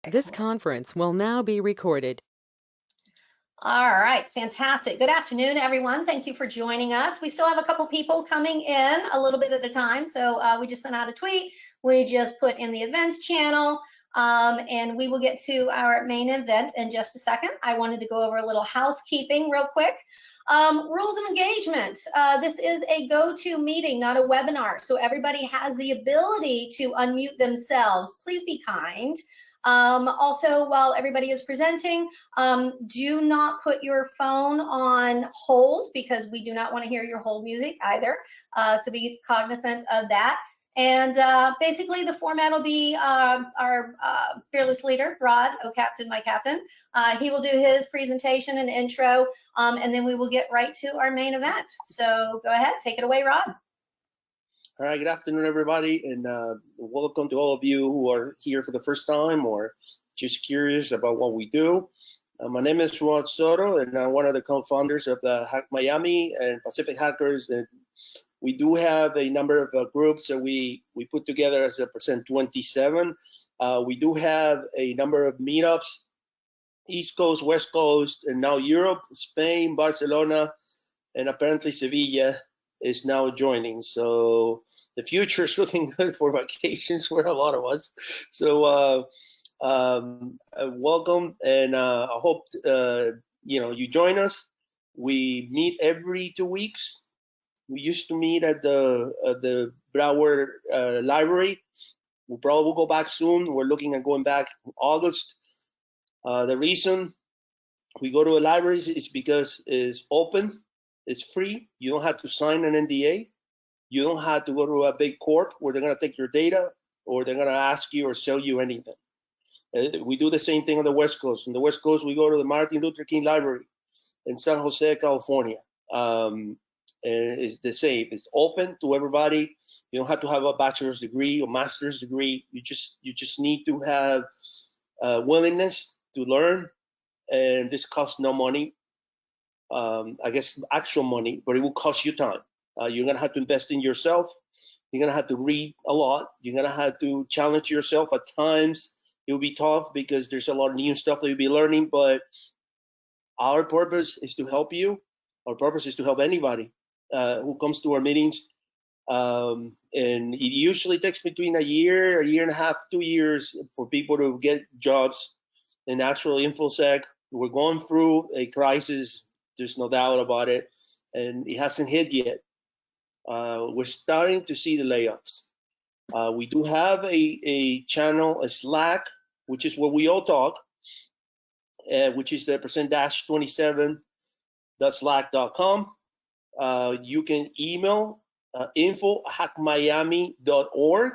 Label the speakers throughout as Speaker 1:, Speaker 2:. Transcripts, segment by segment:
Speaker 1: This conference will now be recorded.
Speaker 2: All right, fantastic. Good afternoon, everyone. Thank you for joining us. We still have a couple people coming in a little bit at a time. So we just sent out a tweet. We just put in the events channel, and we will get to our main event in just a second. I wanted to go over a little housekeeping real quick. Rules of engagement. This is a go-to meeting, not a webinar. So everybody has the ability to unmute themselves. Please be kind. Also, while everybody is presenting, do not put your phone on hold because we do not want to hear your hold music either. So be cognizant of that. And basically the format will be our fearless leader, Rod, Captain, my captain. He will do his presentation and intro, and then we will get right to our main event. So go ahead, take it away, Rod.
Speaker 3: All right, good afternoon, everybody, and welcome to all of you who are here for the first time or just curious about what we do. My name is Rod Soto, and I'm one of the co-founders of the HackMiami and Pacific Hackers. And we do have a number of groups that we put together as a percent 27. We do have a number of meetups, East Coast, West Coast, and now Europe, Spain, Barcelona, and apparently Sevilla is now joining. So the future is looking good for vacations for a lot of us. So welcome, and I hope you join us. We meet every 2 weeks. We used to meet at the Broward Library. We'll probably go back soon. We're looking at going back in August. The reason we go to a library is because it's open. It's free. You don't have to sign an NDA. You don't have to go to a big corp where they're going to take your data or they're going to ask you or sell you anything. We do the same thing on the West Coast. On the West Coast, we go to the Martin Luther King Library in San Jose, California. And it's the same. It's open to everybody. You don't have to have a bachelor's degree or master's degree. You just need to have willingness to learn. And this costs no money. I guess actual money, but it will cost you time. You're gonna have to invest in yourself. You're gonna have to read a lot. You're gonna have to challenge yourself. At times, it will be tough because there's a lot of new stuff that you'll be learning, but our purpose is to help you. Our purpose is to help anybody who comes to our meetings. And it usually takes between a year and a half, 2 years for people to get jobs in actual InfoSec. We're going through a crisis. There's no doubt about it, and it hasn't hit yet. We're starting to see the layoffs. We do have a channel, a Slack, which is where we all talk, which is the %-27.slack.com. You can email info@hackmiami.org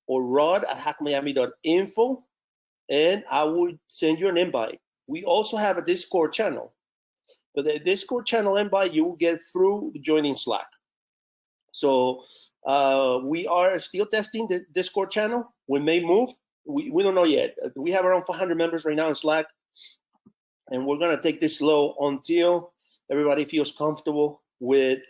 Speaker 3: or rod@hackmiami.info, and I would send you an invite. We also have a Discord channel. But the Discord channel invite you will get through joining Slack. So we are still testing the Discord channel. We may move. We don't know yet. We have around 400 members right now in Slack, and we're gonna take this slow until everybody feels comfortable with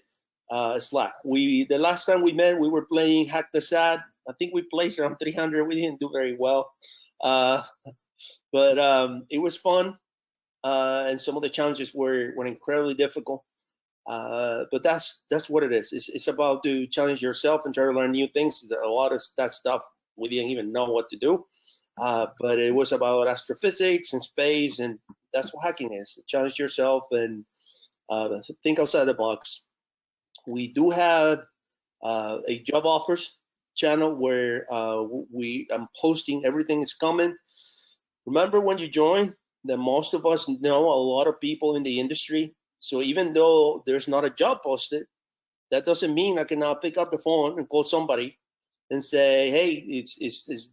Speaker 3: Slack. The last time we met, we were playing Hack the Sad. I think we placed around 300. We didn't do very well, but it was fun. And some of the challenges were incredibly difficult, but that's what it is. It's about to challenge yourself and try to learn new things. A lot of that stuff we didn't even know what to do, but it was about astrophysics and space, and that's what hacking is. Challenge yourself and think outside the box. We do have a job offers channel where I'm posting everything is coming. Remember when you join, that most of us know a lot of people in the industry. So even though there's not a job posted, that doesn't mean I cannot pick up the phone and call somebody and say, hey, do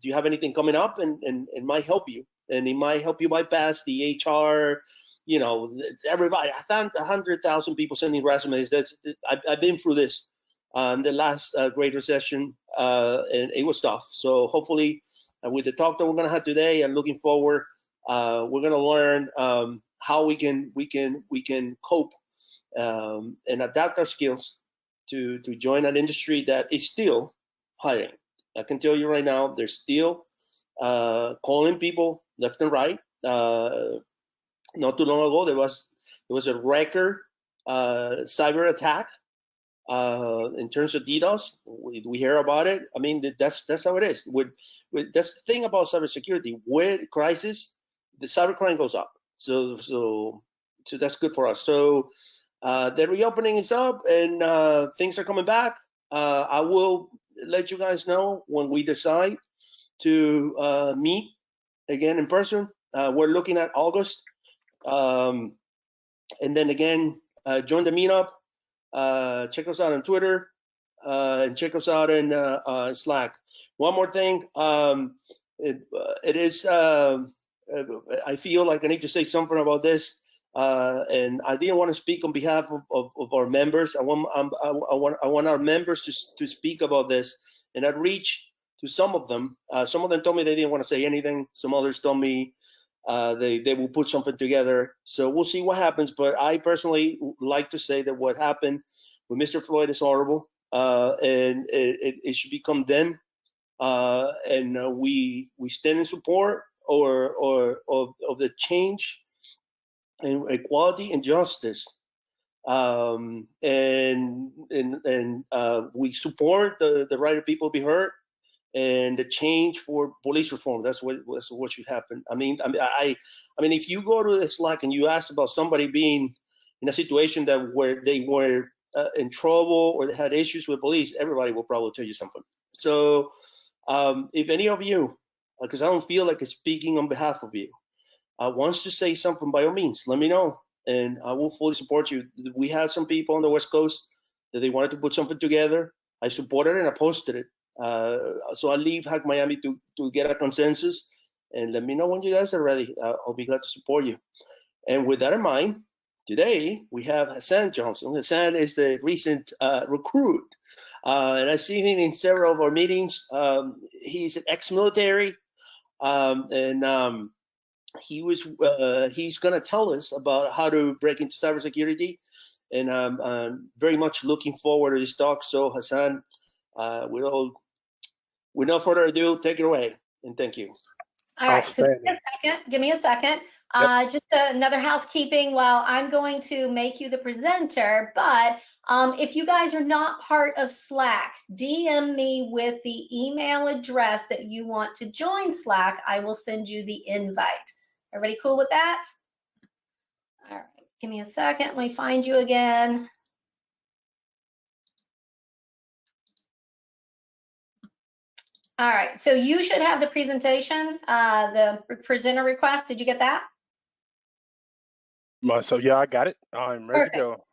Speaker 3: you have anything coming up? And it might help you. And it might help you bypass the HR, everybody. I found 100,000 people sending resumes. I've been through this the last Great Recession, and it was tough. So hopefully with the talk that we're gonna have today, I'm looking forward. We're going to learn how we can cope and adapt our skills to join an industry that is still hiring. I can tell you right now, they're still calling people left and right. Not too long ago, there was a record cyber attack in terms of DDoS. We hear about it. I mean, that's how it is. That's the thing about cybersecurity. With crisis, the cybercrime goes up. So that's good for us. So the reopening is up, and things are coming back. I will let you guys know when we decide to meet again in person. We're looking at August. And then again, join the meetup. Check us out on Twitter, and check us out in Slack. One more thing. It is, I feel like I need to say something about this. And I didn't want to speak on behalf of our members. I want our members to speak about this. And I reached to some of them. Some of them told me they didn't want to say anything. Some others told me they will put something together. So we'll see what happens. But I personally like to say that what happened with Mr. Floyd is horrible, and it should become them. And we stand in support of the change and equality and justice. And we support the right of people to be heard and the change for police reform. That's what should happen. I mean, if you go to the Slack and you ask about somebody being in a situation where they were in trouble or they had issues with police, everybody will probably tell you something. So if any of you, because I don't feel like speaking on behalf of you, wants to say something, by all means, let me know, and I will fully support you. We had some people on the West Coast that they wanted to put something together. I supported it and I posted it. So I leave HackMiami to get a consensus, and let me know when you guys are ready. I'll be glad to support you. And with that in mind, today we have Hassan Johnson. Hassan is the recent recruit, and I've seen him in several of our meetings. He's an ex-military, and he's going to tell us about how to break into cybersecurity, and I'm very much looking forward to this talk. So Hassan, with no further ado, take it away, and thank you.
Speaker 2: All right, so give me a second.
Speaker 4: Yep.
Speaker 2: Just another housekeeping while I'm going to make you the presenter, but if you guys are not part of Slack, DM me with the email address that you want to join Slack. I will send you the invite. Everybody cool with that? All right, give me a second. Let me find you again. All right, so you should have the presentation, the presenter request. Did you get that?
Speaker 4: So yeah, I got it. I'm ready to go.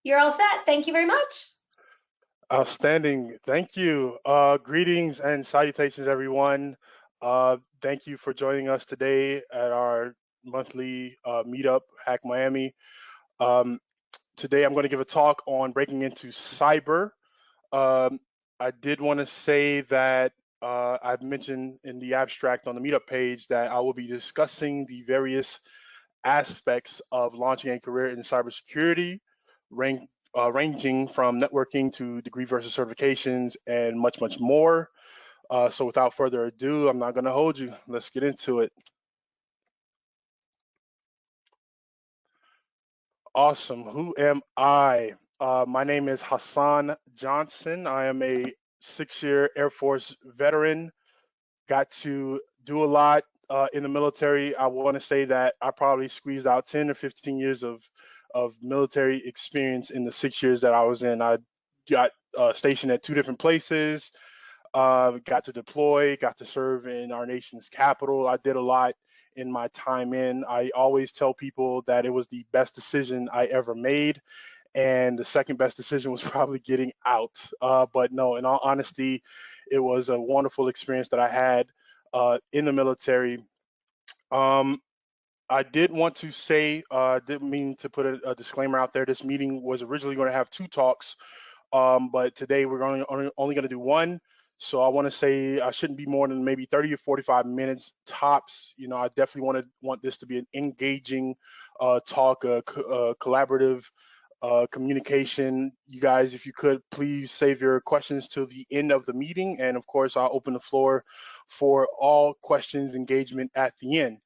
Speaker 2: You're all set. Thank you very much.
Speaker 4: Outstanding. Thank you. Greetings and salutations, everyone. Thank you for joining us today at our monthly meetup, HackMiami. Today, I'm going to give a talk on breaking into cyber. I did want to say that I've mentioned in the abstract on the meetup page that I will be discussing the various aspects of launching a career in cybersecurity, ranging from networking to degree versus certifications and much, much more. So without further ado, I'm not going to hold you. Let's get into it. Awesome. Who am I? My name is Hassan Johnson. I am a 6-year Air Force veteran. Got to do a lot in the military. I want to say that I probably squeezed out 10 or 15 years of military experience in the 6 years that I was in. I got stationed at 2 different places, got to deploy, got to serve in our nation's capital. I did a lot in my time in. I always tell people that it was the best decision I ever made. And the second best decision was probably getting out. But no, in all honesty, it was a wonderful experience that I had in the military. I did want to say, didn't mean to put a disclaimer out there. This meeting was originally going to have 2 talks, but today we're only going to do 1. So I want to say I shouldn't be more than maybe 30 or 45 minutes tops. You know, I definitely want this to be an engaging talk, a collaborative communication. You guys, if you could please save your questions till the end of the meeting. And of course, I'll open the floor for all questions, engagement at the end.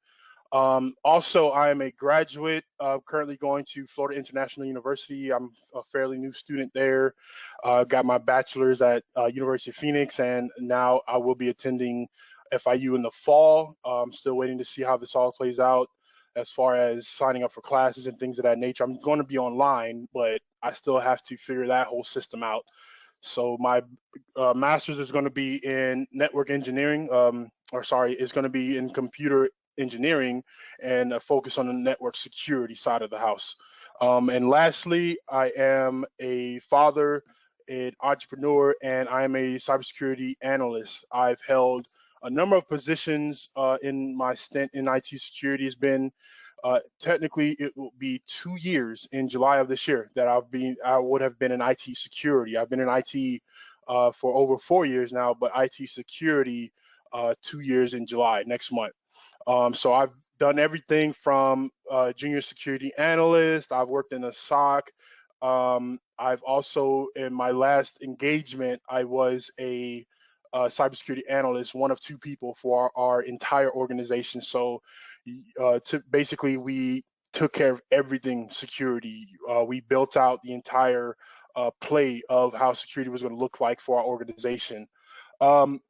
Speaker 4: Also, I am a graduate, currently going to Florida International University. I'm a fairly new student there. Got my bachelor's at University of Phoenix, and now I will be attending FIU in the fall. I'm still waiting to see how this all plays out as far as signing up for classes and things of that nature. I'm going to be online, but I still have to figure that whole system out. So my master's is going to be in network engineering, is going to be in computer engineering and a focus on the network security side of the house. And lastly, I am a father, an entrepreneur, and I am a cybersecurity analyst. I've held a number of positions in my stint in IT security. Has been technically it will be 2 years in July of this year that I would have been in IT security. I've been in IT for over 4 years now, but IT security 2 years in July next month. So I've done everything from junior security analyst. I've worked in a SOC. I've also, in my last engagement, I was a cybersecurity analyst, one of two people for our entire organization. So basically, we took care of everything security. We built out the entire play of how security was going to look like for our organization. And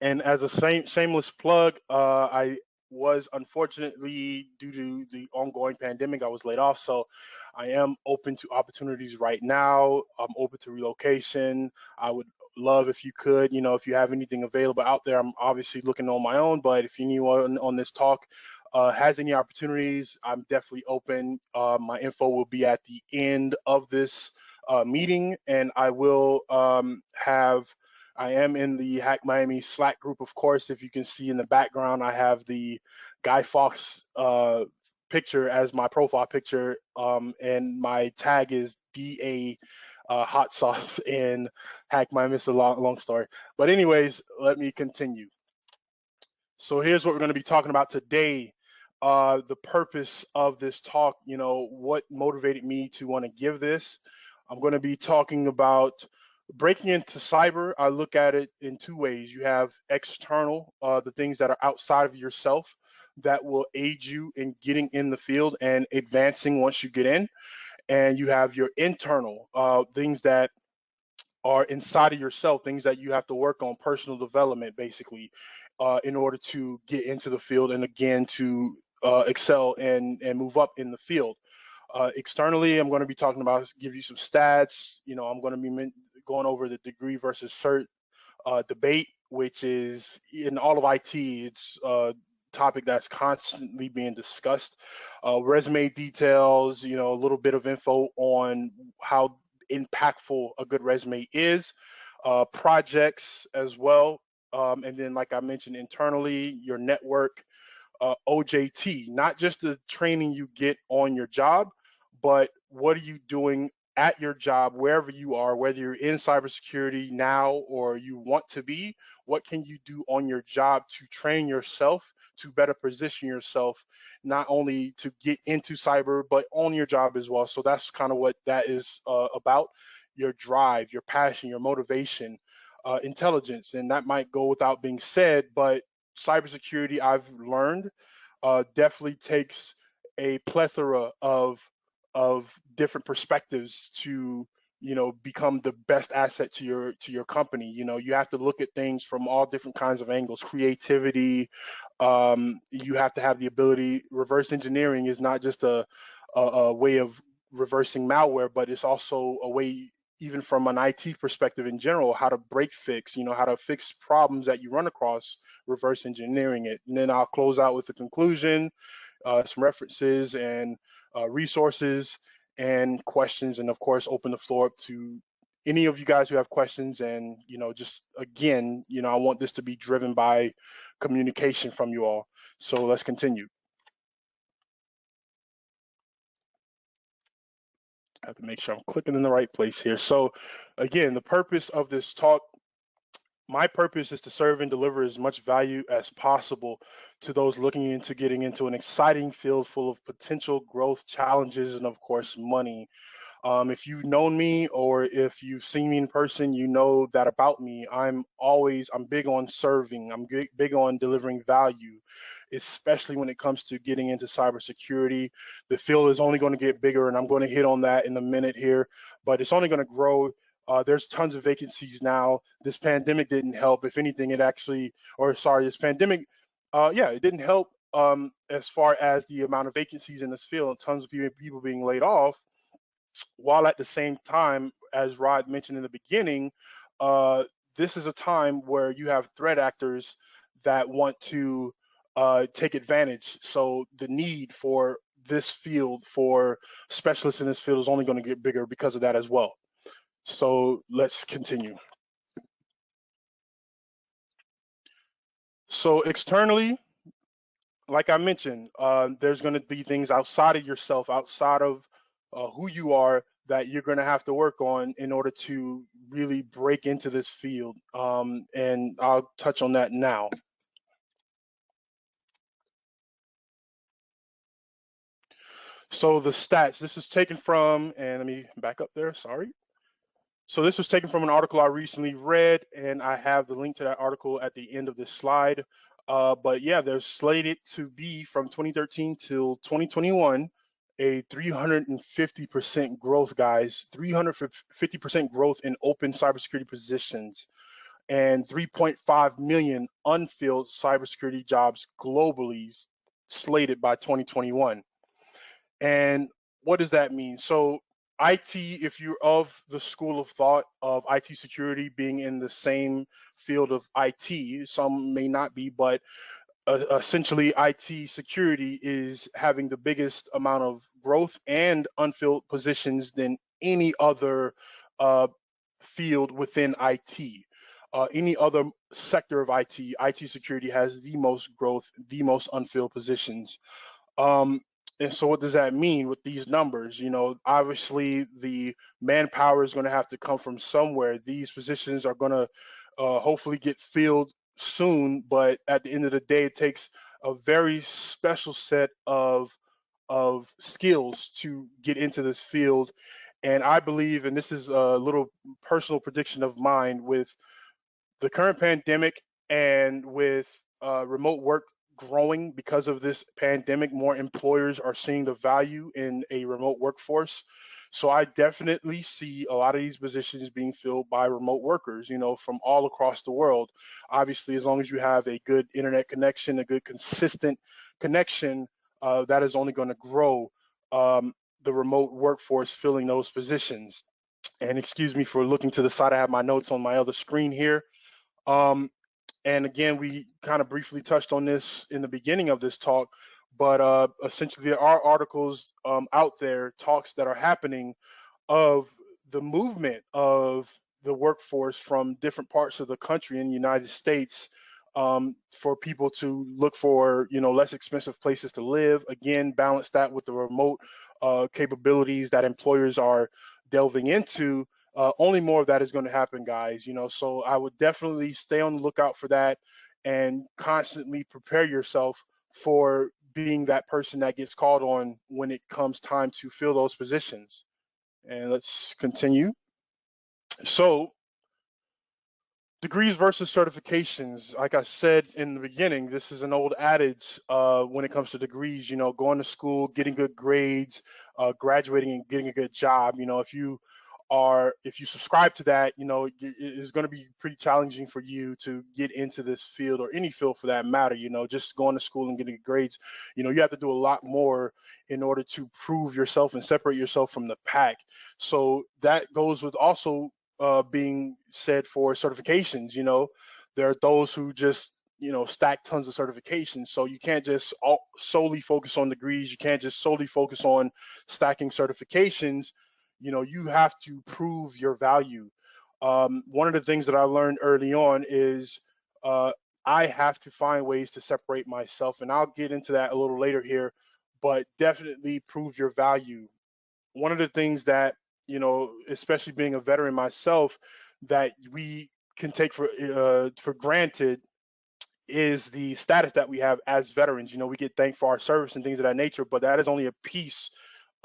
Speaker 4: as a shameless plug, I was unfortunately, due to the ongoing pandemic, I was laid off. So I am open to opportunities right now. I'm open to relocation. I would love if you could, if you have anything available out there. I'm obviously looking on my own, but if anyone on this talk has any opportunities, I'm definitely open. My info will be at the end of this meeting, and I will I am in the HackMiami Slack group, of course. If you can see in the background, I have the Guy Fawkes picture as my profile picture, and my tag is DA hot sauce in HackMiami. It's a long story. But anyways, let me continue. So here's what we're going to be talking about today. The purpose of this talk, what motivated me to want to give this. I'm going to be talking about breaking into cyber. I look at it in two ways. You have external, the things that are outside of yourself that will aid you in getting in the field and advancing once you get in. And you have your internal, things that are inside of yourself, things that you have to work on, personal development, basically, in order to get into the field and again to excel and move up in the field. Externally, I'm going to be talking about, give you some stats. I'm going to be going over the degree versus cert debate, which is in all of IT. It's a topic that's constantly being discussed. Resume details, a little bit of info on how impactful a good resume is, projects as well. And then, like I mentioned, internally, your network, OJT, not just the training you get on your job, but what are you doing at your job, wherever you are, whether you're in cybersecurity now or you want to be, what can you do on your job to train yourself to better position yourself, not only to get into cyber, but on your job as well. So that's kind of what that is about, your drive, your passion, your motivation, intelligence. And that might go without being said, but cybersecurity, I've learned, definitely takes a plethora of different perspectives to become the best asset to your company. You have to look at things from all different kinds of angles. Creativity, you have to have the ability. Reverse engineering is not just a way of reversing malware, but it's also a way, even from an IT perspective in general, how to break fix, how to fix problems that you run across, reverse engineering it. And then I'll close out with a conclusion, some references and resources and questions, and of course, open the floor up to any of you guys who have questions. And, just again, I want this to be driven by communication from you all. So let's continue. I have to make sure I'm clicking in the right place here. So again, the purpose of this talk, my purpose is to serve and deliver as much value as possible to those looking into getting into an exciting field full of potential growth, challenges, and of course, money. If you've known me or if you've seen me in person, you know that about me. I'm big on serving. I'm big on delivering value, especially when it comes to getting into cybersecurity. The field is only going to get bigger, and I'm going to hit on that in a minute here, but it's only going to grow. There's tons of vacancies now. This pandemic didn't help. If anything, this pandemic, yeah, it didn't help as far as the amount of vacancies in this field. Tons of people being laid off, while at the same time, as Rod mentioned in the beginning, uh, this is a time where you have threat actors that want to take advantage. So the need for this field, for specialists in this field, is only going to get bigger because of that as well. So let's continue. So externally, like I mentioned, there's going to be things outside of yourself, outside of who you are, that you're going to have to work on in order to really break into this field. And I'll touch on that now. So the stats, this is taken from, and let me back up there, sorry. So this was taken from an article I recently read, and I have the link to that article at the end of this slide. But yeah, they're slated to be from 2013 till 2021, a 350% growth, guys. 350% growth in open cybersecurity positions, and 3.5 million unfilled cybersecurity jobs globally slated by 2021. And what does that mean? So IT, if you're of the school of thought of IT security being in the same field of IT, some may not be, but essentially IT security is having the biggest amount of growth and unfilled positions than any other uh, field within IT. Any other sector of IT security has the most growth, the most unfilled positions. Um, and so what does that mean with these numbers? You know, obviously the manpower is going to have to come from somewhere. These positions are going to hopefully get filled soon, but at the end of the day, it takes a very special set of skills to get into this field. And I believe, and this is a little personal prediction of mine, with the current pandemic and with remote work growing because of this pandemic, more employers are seeing the value in a remote workforce. So I definitely see a lot of these positions being filled by remote workers, you know, from all across the world. Obviously, as long as you have a good internet connection, a good consistent connection, that is only going to grow the remote workforce filling those positions. And excuse me for looking to the side. I have my notes on my other screen here. Um, and again, we kind of briefly touched on this in the beginning of this talk, but essentially there are articles out there, talks that are happening of the movement of the workforce from different parts of the country in the United States, for people to look for, you know, less expensive places to live. Again, balance that with the remote capabilities that employers are delving into. Only more of that is going to happen, guys. You know, so I would definitely stay on the lookout for that and constantly prepare yourself for being that person that gets called on when it comes time to fill those positions. And let's continue. So, degrees versus certifications. Like I said in the beginning, this is an old adage when it comes to degrees. You know, going to school, getting good grades, graduating, and getting a good job. You know, if you subscribe to that, you know, it's going to be pretty challenging for you to get into this field, or any field for that matter. You know, just going to school and getting grades. You know, you have to do a lot more in order to prove yourself and separate yourself from the pack. So that goes with also being said for certifications. You know, there are those who just, you know, stack tons of certifications. So you can't just solely focus on degrees. You can't just solely focus on stacking certifications. You know, you have to prove your value. One of the things that I learned early on is uh, I have to find ways to separate myself, and I'll get into that a little later here. But definitely prove your value. One of the things that, you know, especially being a veteran myself, that we can take for granted is the status that we have as veterans. You know, we get thanked for our service and things of that nature, but that is only a piece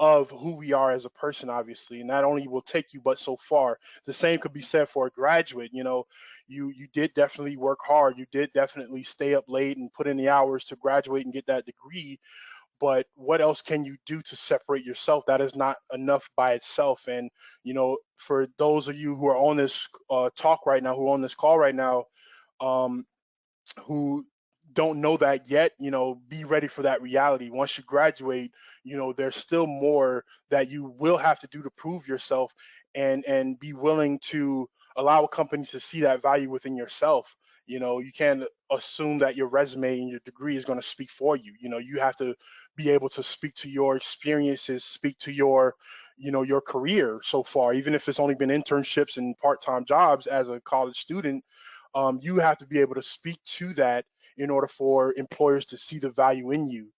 Speaker 4: of who we are as a person, obviously, and not only will take you but so far. The same could be said for a graduate. You did definitely work hard. You did definitely stay up late and put in the hours to graduate and get that degree. But what else can you do to separate yourself? That is not enough by itself. And for those of you who are on this talk right now, who are on this call right now, um, who don't know that yet, be ready for that reality. Once you graduate, there's still more that you will have to do to prove yourself, and be willing to allow a company to see that value within yourself. You can't assume that your resume and your degree is going to speak for you. You have to be able to speak to your experiences, speak to your career so far, even if it's only been internships and part-time jobs as a college student. You have to be able to speak to that in order for employers to see the value in you.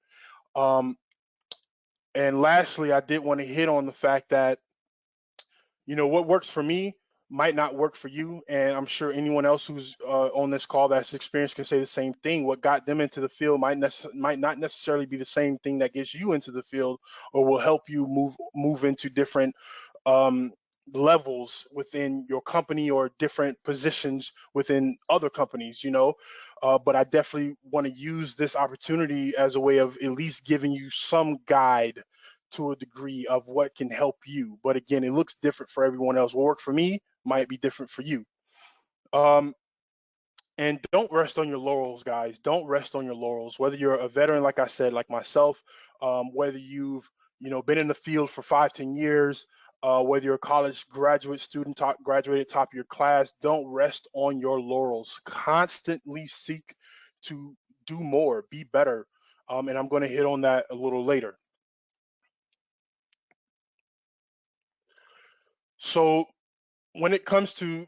Speaker 4: Um, and lastly, I did want to hit on the fact that what works for me might not work for you, and I'm sure anyone else who's on this call that's experienced can say the same thing. What got them into the field might not necessarily be the same thing that gets you into the field, or will help you move into different um, levels within your company or different positions within other companies. But I definitely want to use this opportunity as a way of at least giving you some guide to a degree of what can help you. But again, it looks different for everyone else. What worked for me might be different for you. Um, and don't rest on your laurels, guys. Don't rest on your laurels. Whether you're a veteran, like I said, like myself, whether you've been in the field for 5, 10 years, whether you're a college graduate student, graduated top of your class, don't rest on your laurels. Constantly seek to do more, be better. And I'm going to hit on that a little later. So when it comes to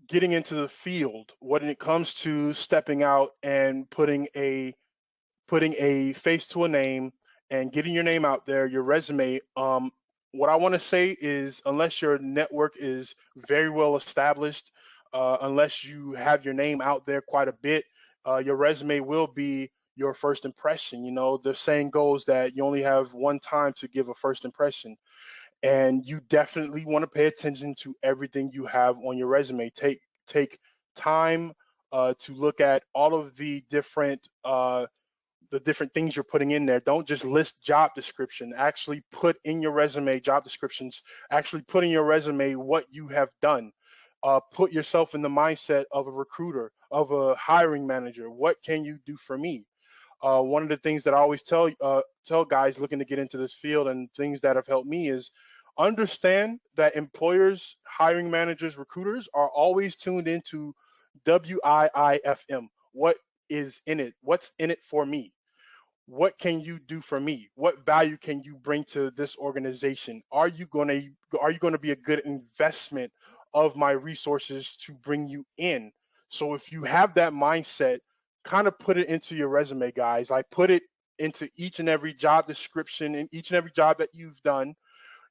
Speaker 4: getting into the field, when it comes to stepping out and putting a face to a name and getting your name out there, your resume, what I want to say is, unless your network is very well established, unless you have your name out there quite a bit, your resume will be your first impression. The saying goes that you only have one time to give a first impression, and you definitely want to pay attention to everything you have on your resume. Take time to look at all of the different things you're putting in there. Don't just list job description. Actually put in your resume job descriptions. Actually put in your resume what you have done. Put yourself in the mindset of a recruiter, of a hiring manager. What can you do for me? One of the things that I always tell guys looking to get into this field, and things that have helped me, is understand that employers, hiring managers, recruiters are always tuned into WIIFM. What is in it? What's in it for me? What can you do for me? What value can you bring to this organization? Are you going to be a good investment of my resources to bring you in? So if you have that mindset, kind of put it into your resume, guys. I put it into each and every job description and each and every job that you've done,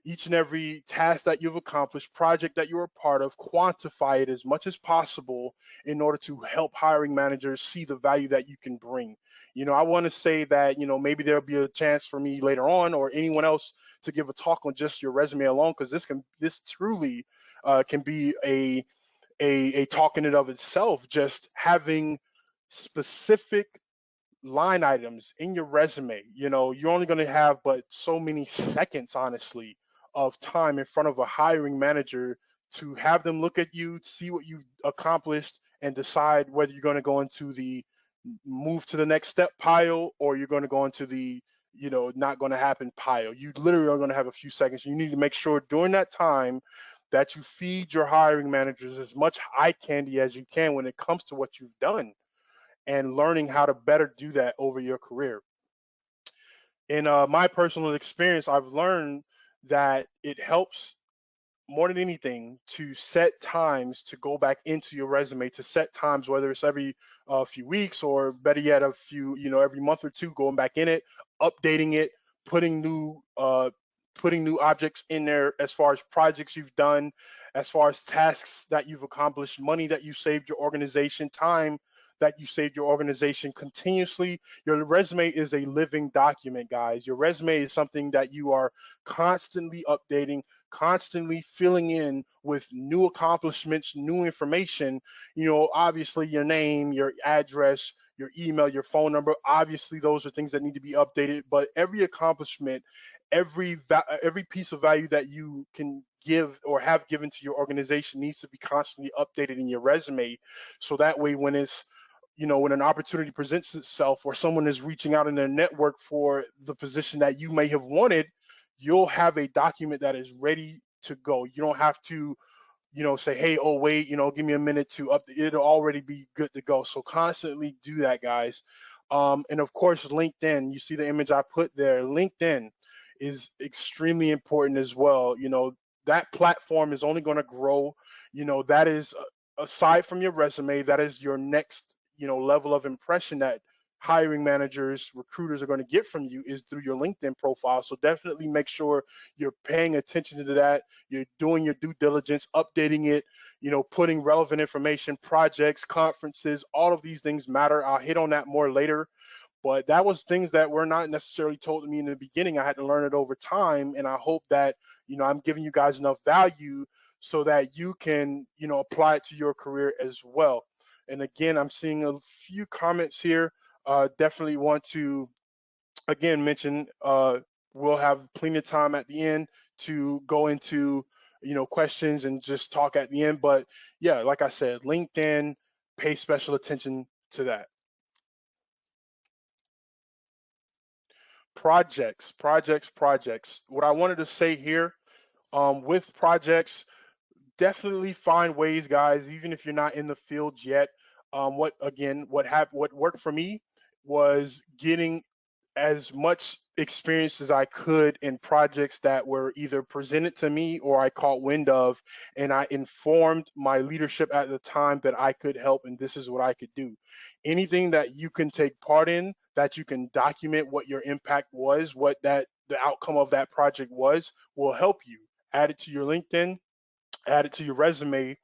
Speaker 4: each and every task that you've accomplished, project that you're a part of. Quantify it as much as possible in order to help hiring managers see the value that you can bring. I want to say that, maybe there'll be a chance for me later on, or anyone else, to give a talk on just your resume alone, because this truly can be a talk in and of itself. Just having specific line items in your resume. You're only going to have but so many seconds, honestly, of time in front of a hiring manager to have them look at you, see what you've accomplished, and decide whether you're going to go into the move to the next step pile, or you're going to go into the not going to happen pile. You literally are going to have a few seconds. You need to make sure during that time that you feed your hiring managers as much eye candy as you can when it comes to what you've done, and learning how to better do that over your career. In my personal experience, I've learned that it helps more than anything to set times to go back into your resume, to set times, whether it's every few weeks, or better yet, every month or two, going back in it, updating it, putting new objects in there, as far as projects you've done, as far as tasks that you've accomplished, money that you saved your organization, time that you saved your organization continuously. Your resume is a living document, guys. Your resume is something that you are constantly updating, constantly filling in with new accomplishments, new information. Obviously your name, your address, your email, your phone number, obviously those are things that need to be updated, but every accomplishment, every piece of value that you can give or have given to your organization needs to be constantly updated in your resume. So that way when an opportunity presents itself or someone is reaching out in their network for the position that you may have wanted, you'll have a document that is ready to go. You don't have to say, hey, oh, wait, give me a minute to up. It'll already be good to go. So constantly do that, guys. And of course, LinkedIn, you see the image I put there. LinkedIn is extremely important as well. That platform is only going to grow. That is aside from your resume, that is your next, level of impression that hiring managers, recruiters are going to get from you is through your LinkedIn profile. So definitely make sure you're paying attention to that. You're doing your due diligence, updating it, putting relevant information, projects, conferences, all of these things matter. I'll hit on that more later. But that was things that were not necessarily told to me in the beginning. I had to learn it over time. And I hope that, I'm giving you guys enough value so that you can, apply it to your career as well. And again, I'm seeing a few comments here. Definitely want to again mention we'll have plenty of time at the end to go into questions and just talk at the end. But yeah, like I said, LinkedIn, pay special attention to that. Projects. What I wanted to say here, with projects, definitely find ways, guys, even if you're not in the field yet. What worked for me was getting as much experience as I could in projects that were either presented to me or I caught wind of, and I informed my leadership at the time that I could help and this is what I could do. Anything that you can take part in, that you can document what your impact was, what the outcome of that project was, will help you. Add it to your LinkedIn, add it to your resume,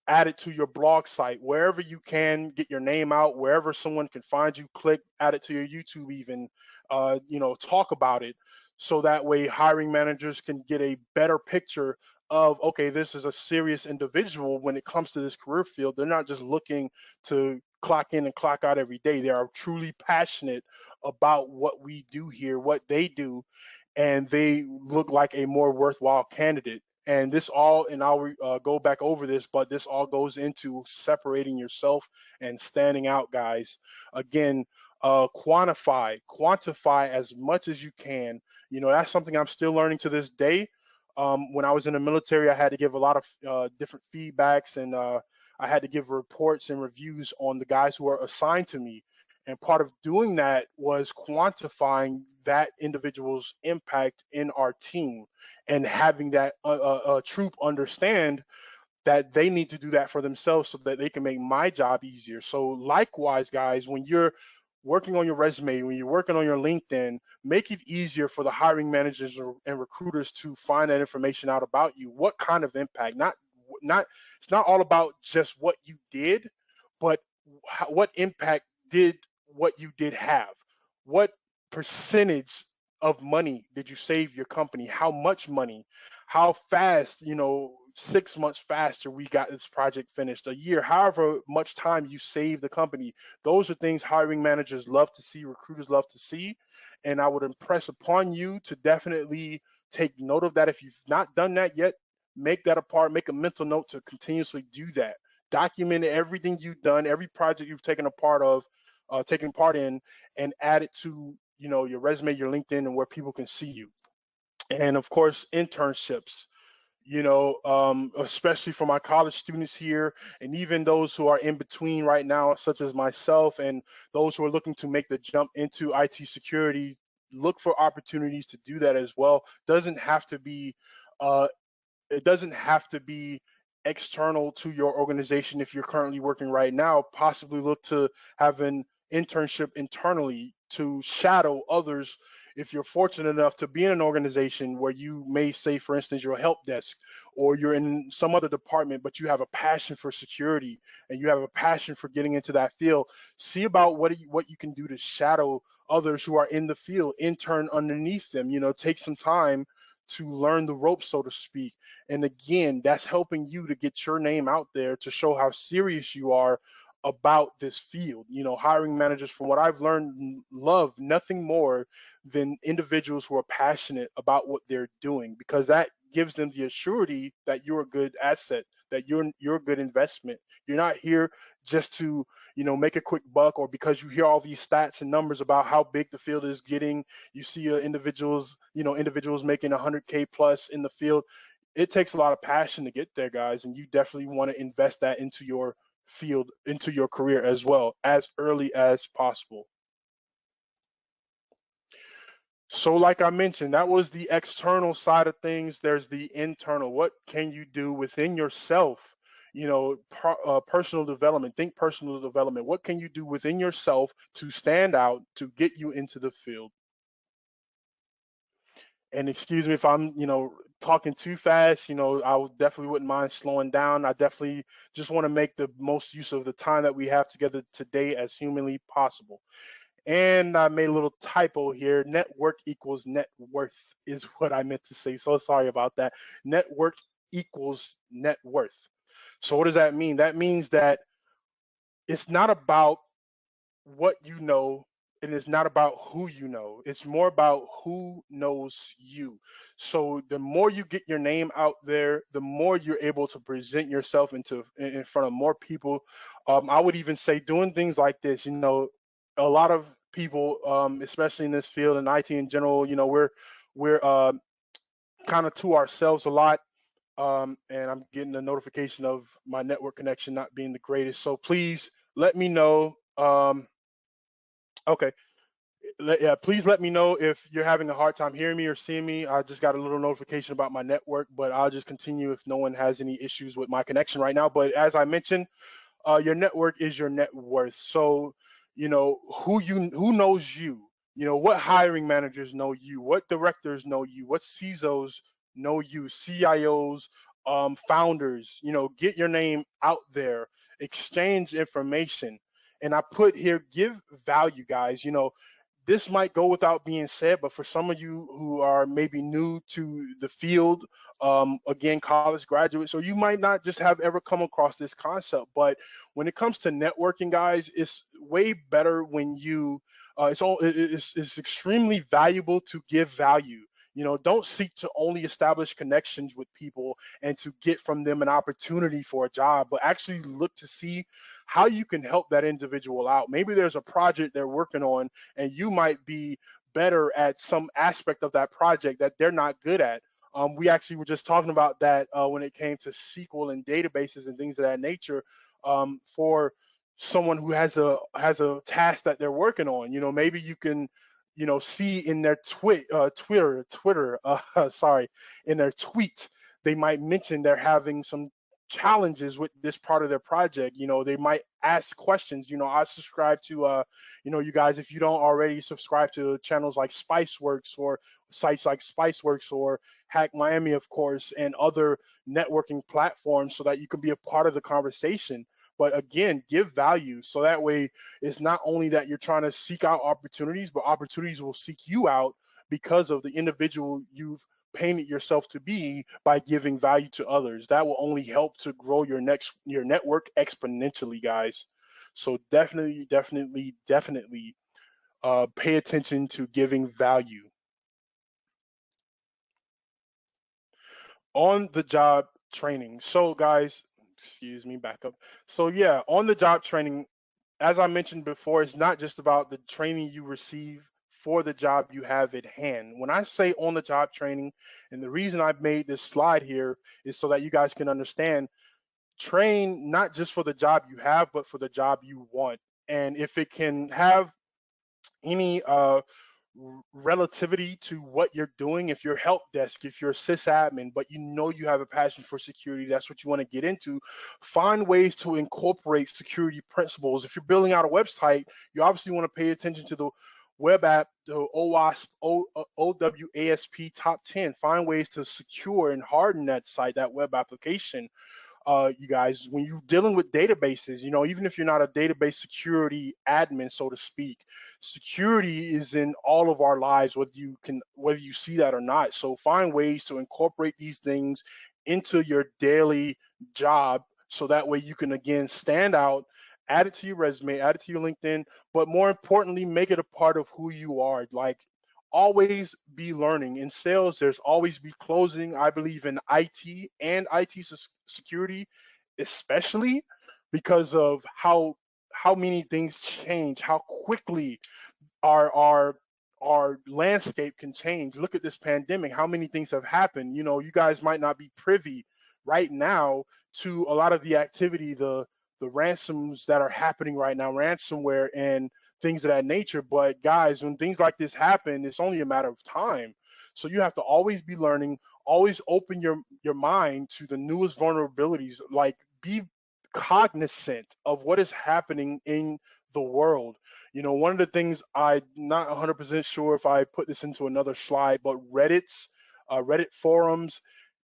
Speaker 4: add it to your blog site, wherever you can get your name out, wherever someone can find you, click, add it to your YouTube even, talk about it. So that way hiring managers can get a better picture of, okay, this is a serious individual when it comes to this career field. They're not just looking to clock in and clock out every day. They are truly passionate about what we do here, what they do, and they look like a more worthwhile candidate. And this all, and I'll go back over this, but this all goes into separating yourself and standing out, guys. Again, quantify as much as you can. That's something I'm still learning to this day. When I was in the military, I had to give a lot of different feedbacks, and I had to give reports and reviews on the guys who are assigned to me. And part of doing that was quantifying that individual's impact in our team and having that troop understand that they need to do that for themselves so that they can make my job easier. So likewise, guys, when you're working on your resume, when you're working on your LinkedIn, make it easier for the hiring managers and recruiters to find that information out about you. What kind of impact? Not it's not all about just what you did, but what impact did what you did have? What percentage of money did you save your company? How much money? How fast, 6 months faster we got this project finished, a year, however much time you save the company. Those are things hiring managers love to see, recruiters love to see. And I would impress upon you to definitely take note of that. If you've not done that yet, make that a part, make a mental note to continuously do that. Document everything you've done, every project you've taken part in, and add it to your resume, your LinkedIn, and where people can see you. And of course, internships. Especially for my college students here, and even those who are in between right now, such as myself, and those who are looking to make the jump into IT security, look for opportunities to do that as well. Uh, it doesn't have to be external to your organization. If you're currently working right now, possibly look to have an internship internally to shadow others if you're fortunate enough to be in an organization where you may say, for instance, you're a help desk or you're in some other department, but you have a passion for security and you have a passion for getting into that field, see about what you can do to shadow others who are in the field, intern underneath them, take some time to learn the ropes, so to speak. And again, that's helping you to get your name out there to show how serious you are about this field. Hiring managers, from what I've learned, love nothing more than individuals who are passionate about what they're doing, because that gives them the assurity that you're a good asset, that you're a good investment. You're not here just to make a quick buck, or because you hear all these stats and numbers about how big the field is getting. You see individuals making 100K plus in the field. It takes a lot of passion to get there, guys, and you definitely want to invest that into your field, into your career as well, as early as possible. So like I mentioned, that was the external side of things. There's the internal. What can you do within yourself? Personal development. Think personal development. What can you do within yourself to stand out, to get you into the field? And excuse me if I'm, talking too fast. I definitely wouldn't mind slowing down. I definitely just want to make the most use of the time that we have together today as humanly possible. And I made a little typo here. Network equals net worth is what I meant to say. So sorry about that. Network equals net worth. So what does that mean? That means that it's not about what you know, and it's not about who you know. It's more about who knows you. So the more you get your name out there, the more you're able to present yourself in front of more people. I would even say doing things like this. A lot of people, especially in this field and IT in general, we're kind of to ourselves a lot. And I'm getting a notification of my network connection not being the greatest. So please let me know. Okay. Yeah, please let me know if you're having a hard time hearing me or seeing me. I just got a little notification about my network, but I'll just continue if no one has any issues with my connection right now. But as I mentioned, your network is your net worth. So, who knows you. What hiring managers know you, what directors know you, what CISOs know you, CIOs, founders. Get your name out there, exchange information. And I put here, give value, guys. This might go without being said, but for some of you who are maybe new to the field, again, college graduates, or you might not just have ever come across this concept, but when it comes to networking, guys, it's way better when it's extremely valuable to give value. Don't seek to only establish connections with people and to get from them an opportunity for a job, but actually look to see how you can help that individual out. Maybe there's a project they're working on and you might be better at some aspect of that project that they're not good at. We actually were just talking about that when it came to SQL and databases and things of that nature. For someone who has a task that they're working on, maybe you can, see in their Twitter, sorry, in their tweet, they might mention they're having some challenges with this part of their project. They might ask questions. I subscribe to you guys, if you don't already subscribe to channels like Spiceworks or sites like Spiceworks or HackMiami, of course, and other networking platforms, so that you can be a part of the conversation. But again, give value, so that way it's not only that you're trying to seek out opportunities, but opportunities will seek you out because of the individual you've painted yourself to be by giving value to others. That will only help to grow your network exponentially, guys. So definitely pay attention to giving value. On the job training. So guys, excuse me, back up. So yeah, on the job training, as I mentioned before, it's not just about the training you receive for the job you have at hand. When I say on the job training, and the reason I've made this slide here is so that you guys can understand, train not just for the job you have, but for the job you want. And if it can have any relativity to what you're doing, if you're help desk, if you're a sysadmin, but you have a passion for security, that's what you want to get into, find ways to incorporate security principles. If you're building out a website, you obviously want to pay attention to web app, the OWASP top 10. Find ways to secure and harden that site, that web application. You guys, when you're dealing with databases, even if you're not a database security admin, so to speak, security is in all of our lives, whether you see that or not. So find ways to incorporate these things into your daily job, so that way you can again stand out, add it to your resume, add it to your LinkedIn, but more importantly, make it a part of who you are. Like, always be learning. In sales, there's always be closing. I believe in IT and IT security, especially because of how many things change, how quickly our landscape can change. Look at this pandemic, how many things have happened. You guys might not be privy right now to a lot of the activity, the ransoms that are happening right now, ransomware and things of that nature. But guys, when things like this happen, it's only a matter of time. So you have to always be learning, always open your mind to the newest vulnerabilities, like be cognizant of what is happening in the world. One of the things I'm not 100% sure if I put this into another slide, but Reddit forums,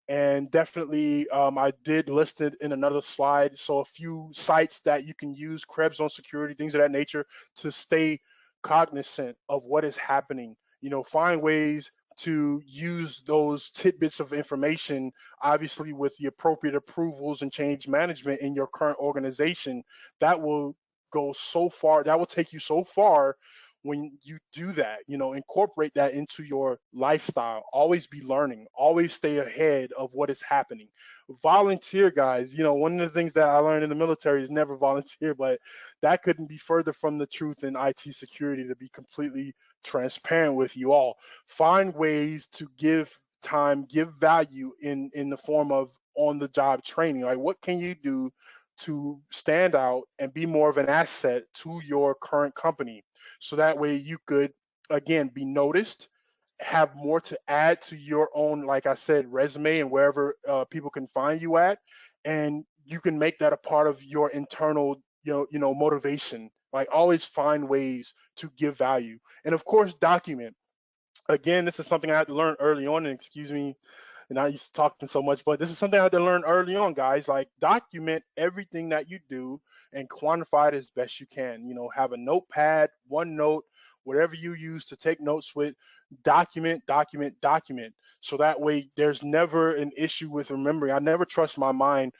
Speaker 4: and definitely I did list it in another slide. So a few sites that you can use, Krebs on security, things of that nature, to stay cognizant of what is happening. Find ways to use those tidbits of information, obviously with the appropriate approvals and change management in your current organization. That will go so far, that will take you so far when you do that. Incorporate that into your lifestyle. Always be learning, always stay ahead of what is happening. Volunteer, guys. One of the things that I learned in the military is never volunteer, but that couldn't be further from the truth in IT security, to be completely transparent with you all. Find ways to give time, give value in the form of on the job training. Like, what can you do to stand out and be more of an asset to your current company, so that way you could again be noticed, have more to add to your own, like I said, resume and wherever people can find you at, and you can make that a part of your internal motivation. Like, always find ways to give value, and of course document. Again, this is something I had to learn early on, and excuse me, and I used to talking so much, but this is something I had to learn early on, guys. Like, document everything that you do and quantify it as best you can. Have a notepad, OneNote, whatever you use to take notes with. Document, document, document. So that way there's never an issue with remembering. I never trust my mind,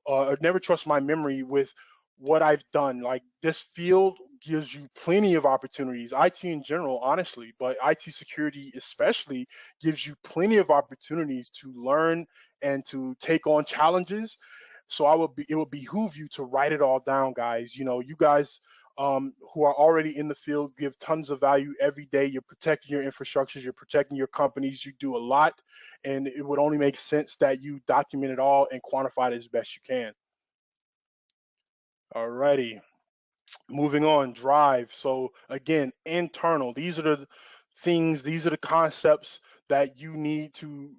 Speaker 4: or never trust my memory with what I've done. Like, this field gives you plenty of opportunities, IT in general, honestly, but IT security especially gives you plenty of opportunities to learn and to take on challenges. So it would behoove you to write it all down, guys. You guys who are already in the field give tons of value every day. You're protecting your infrastructures, you're protecting your companies, you do a lot, and it would only make sense that you document it all and quantify it as best you can. Alrighty, moving on, drive. So again, internal. These are the things, these are the concepts that you need to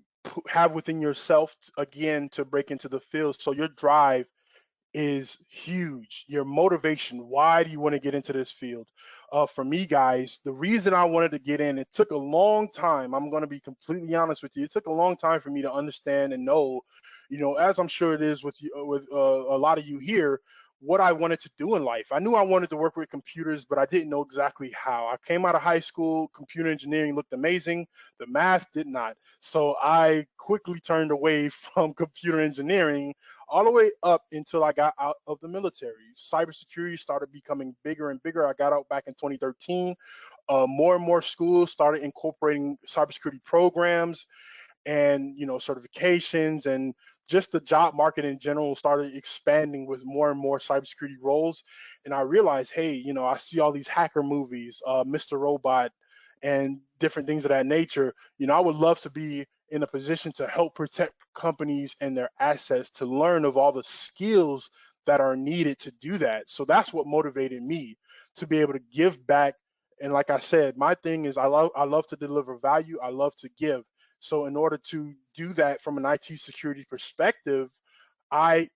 Speaker 4: have within yourself, again, to break into the field. So your drive is huge. Your motivation. Why do you want to get into this field? For me, guys, the reason I wanted to get in, it took a long time. I'm going to be completely honest with you. It took a long time for me to understand and know, as I'm sure it is with you, with a lot of you here, what I wanted to do in life. I knew I wanted to work with computers, but I didn't know exactly how. I came out of high school, computer engineering looked amazing. The math did not. So I quickly turned away from computer engineering all the way up until I got out of the military. Cybersecurity started becoming bigger and bigger. I got out back in 2013. More and more schools started incorporating cybersecurity programs and certifications, and just the job market in general started expanding with more and more cybersecurity roles. And I realized, hey, I see all these hacker movies, Mr. Robot, and different things of that nature. I would love to be in a position to help protect companies and their assets, to learn of all the skills that are needed to do that. So that's what motivated me to be able to give back. And like I said, my thing is I love to deliver value. I love to give. So in order to do that from an IT security perspective, I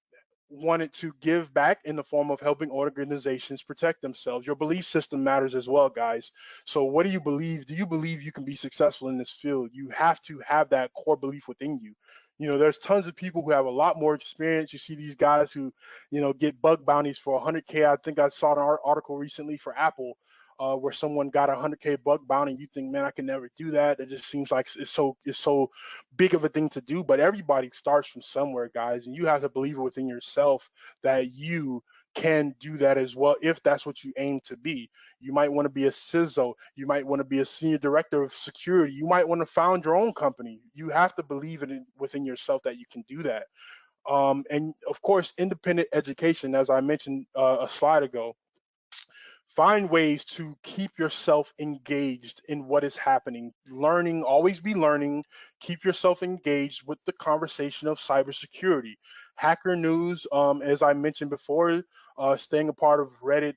Speaker 4: wanted to give back in the form of helping organizations protect themselves. Your belief system matters as well, guys. So what do you believe? Do you believe you can be successful in this field? You have to have that core belief within you. You know, there's tons of people who have a lot more experience. You see these guys who, get bug bounties for 100K. I think I saw an article recently for Apple, where someone got a 100K bug bounty. You think, man, I can never do that. It just seems like it's so big of a thing to do. But everybody starts from somewhere, guys, and you have to believe it within yourself that you can do that as well if that's what you aim to be. You might want to be a CISO. You might want to be a senior director of security. You might want to found your own company. You have to believe in it within yourself that you can do that. And of course, independent education, as I mentioned a slide ago, find ways to keep yourself engaged in what is happening. Learning, always be learning. Keep yourself engaged with the conversation of cybersecurity. Hacker news, as I mentioned before, staying a part of Reddit,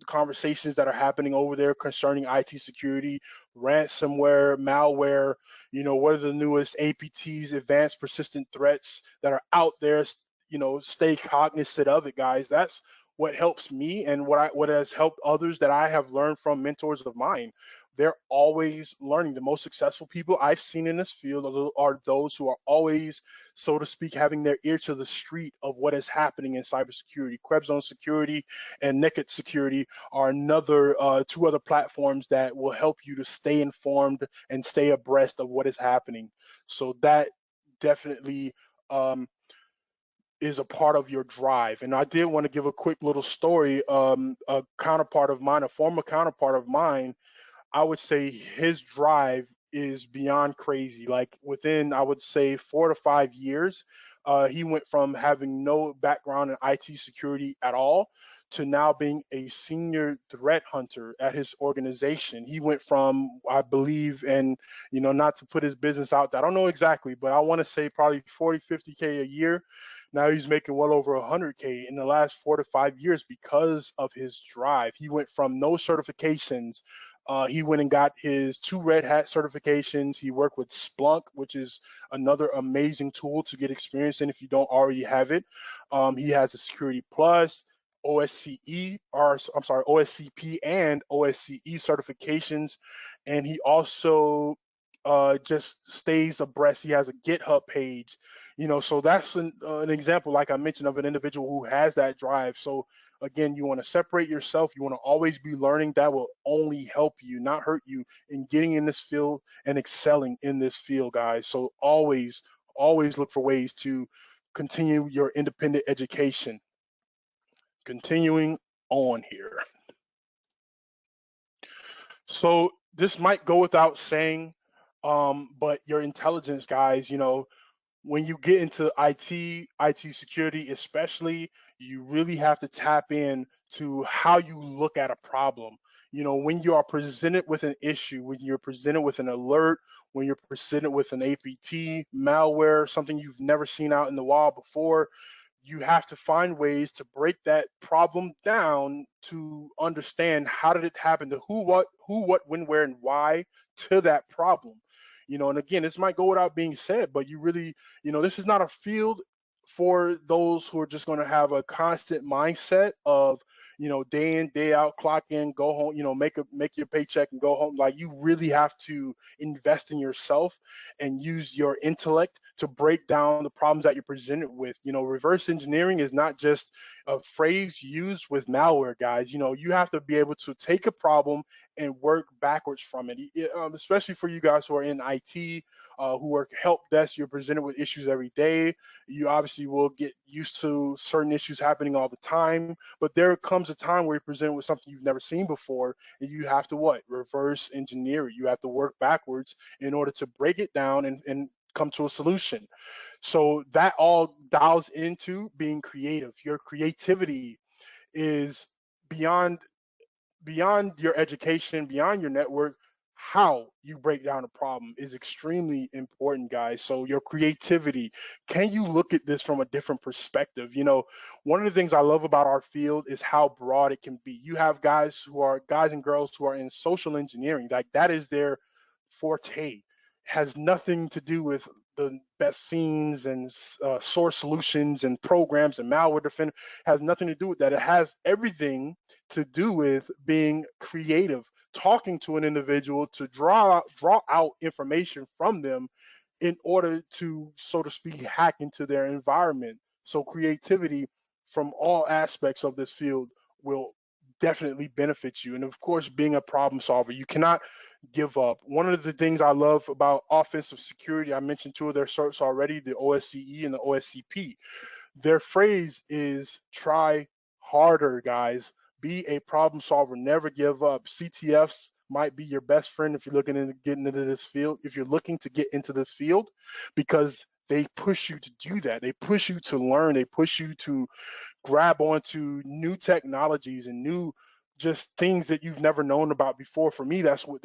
Speaker 4: conversations that are happening over there concerning IT security, ransomware, malware, what are the newest APTs, advanced persistent threats that are out there, stay cognizant of it, guys. That's what helps me and what has helped others that I have learned from mentors of mine. They're always learning. The most successful people I've seen in this field are those who are always, so to speak, having their ear to the street of what is happening in cybersecurity. Krebs Zone Security and Naked Security are another two other platforms that will help you to stay informed and stay abreast of what is happening. So that definitely is a part of your drive. And I did want to give a quick little story. A counterpart of mine, a former counterpart of mine, I would say his drive is beyond crazy. Like within, I would say 4 to 5 years, he went from having no background in IT security at all to now being a senior threat hunter at his organization. He went from, I believe, and not to put his business out there, I don't know exactly, but I want to say probably 40, 50K a year. Now he's making well over 100K in the last 4 to 5 years because of his drive. He went from no certifications. He went and got his 2 Red Hat certifications. He worked with Splunk, which is another amazing tool to get experience in if you don't already have it. He has a Security Plus, OSCE, or I'm sorry, OSCP and OSCE certifications. And he also just stays abreast. He has a GitHub page, so that's an example, like I mentioned, of an individual who has that drive. So again, you want to separate yourself. You want to always be learning. That will only help you, not hurt you, in getting in this field and excelling in this field, guys. So always look for ways to continue your independent education. Continuing on here. So this might go without saying, but your intelligence, guys, when you get into IT security especially, you really have to tap in to how you look at a problem. When you are presented with an issue, when you're presented with an alert, when you're presented with an APT, malware, something you've never seen out in the wild before, you have to find ways to break that problem down to understand how did it happen, to who, what, when, where, and why to that problem. And again, this might go without being said, but you really, this is not a field for those who are just going to have a constant mindset of, day in, day out, clock in, go home, make your paycheck and go home. Like, you really have to invest in yourself and use your intellect to break down the problems that you're presented with. Reverse engineering is not just a phrase used with malware, guys. You have to be able to take a problem and work backwards from it. Especially for you guys who are in IT, who work help desk, you're presented with issues every day. You obviously will get used to certain issues happening all the time, but there comes a time where you're presented with something you've never seen before, and you have to what? Reverse engineer it. You have to work backwards in order to break it down and come to a solution. So that all dials into being creative. Your creativity is beyond your education, beyond your network. How you break down a problem is extremely important, guys. So your creativity, can you look at this from a different perspective? One of the things I love about our field is how broad it can be. You have guys and girls who are in social engineering, like that is their forte. Has nothing to do with the best scenes and source solutions and programs and malware defender. Has nothing to do with that. It has everything to do with being creative, talking to an individual to draw out information from them in order to, so to speak, hack into their environment. So creativity from all aspects of this field will definitely benefit you. And of course, being a problem solver, you cannot give up. One of the things I love about offensive security, I mentioned two of their certs already, the OSCE and the OSCP. Their phrase is try harder, guys. Be a problem solver. Never give up. CTFs might be your best friend if you're looking into getting into this field, if you're looking to get into this field, because they push you to do that. They push you to learn. They push you to grab onto new technologies and new just things that you've never known about before. For me, that's what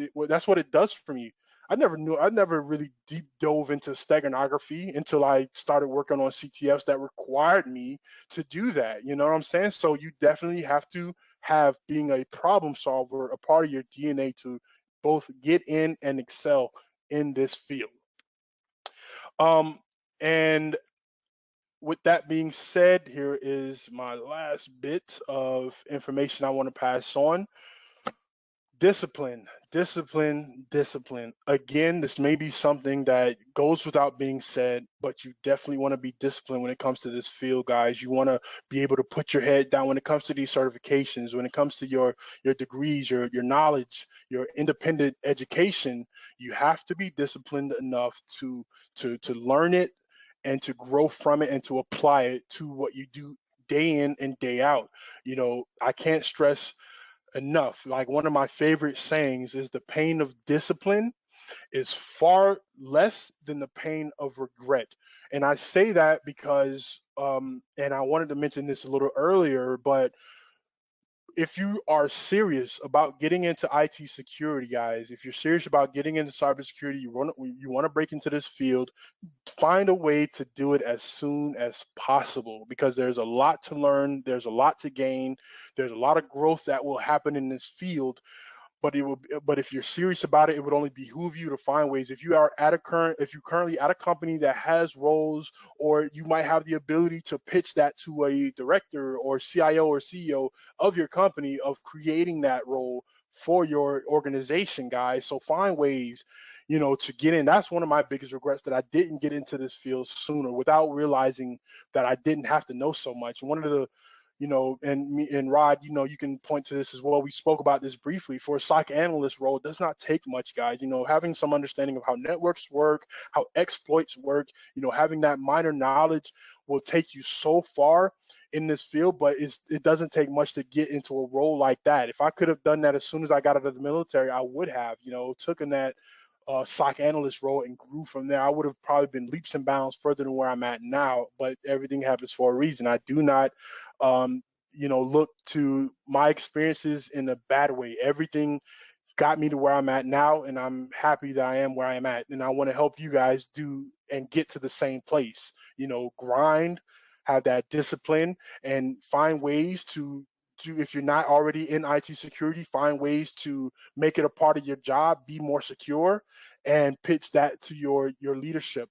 Speaker 4: it does for me. I never really deep dove into steganography until I started working on CTFs that required me to do that. You know what I'm saying? So you definitely have to have being a problem solver a part of your DNA to both get in and excel in this field. And with that being said, here is my last bit of information I want to pass on. Discipline, discipline, discipline. Again, this may be something that goes without being said, but you definitely want to be disciplined when it comes to this field, guys. You want to be able to put your head down when it comes to these certifications, when it comes to your degrees, your knowledge, your independent education. You have to be disciplined enough to learn it and to grow from it and to apply it to what you do day in and day out. I can't stress enough. Like one of my favorite sayings is the pain of discipline is far less than the pain of regret. And I say that because, and I wanted to mention this a little earlier, but if you are serious about getting into IT security, guys, if you're serious about getting into cybersecurity, you want to break into this field, find a way to do it as soon as possible because there's a lot to learn, there's a lot to gain, there's a lot of growth that will happen in this field. But if you're serious about it, it would only behoove you to find ways. If you're currently at a company that has roles, or you might have the ability to pitch that to a director or CIO or CEO of your company of creating that role for your organization, guys. So find ways, to get in. That's one of my biggest regrets, that I didn't get into this field sooner without realizing that I didn't have to know so much. One of the and me and Rod, you can point to this as well. We spoke about this briefly. For a SOC analyst role, it does not take much, guys. Having some understanding of how networks work, how exploits work, having that minor knowledge will take you so far in this field, but it doesn't take much to get into a role like that. If I could have done that as soon as I got out of the military, I would have, taken that SOC analyst role and grew from there. I would have probably been leaps and bounds further than where I'm at now, but everything happens for a reason. I do not, look to my experiences in a bad way. Everything got me to where I'm at now, and I'm happy that I am where I am at. And I want to help you guys do and get to the same place. Grind, have that discipline, and find ways to, if you're not already in IT security, find ways to make it a part of your job, be more secure, and pitch that to your leadership.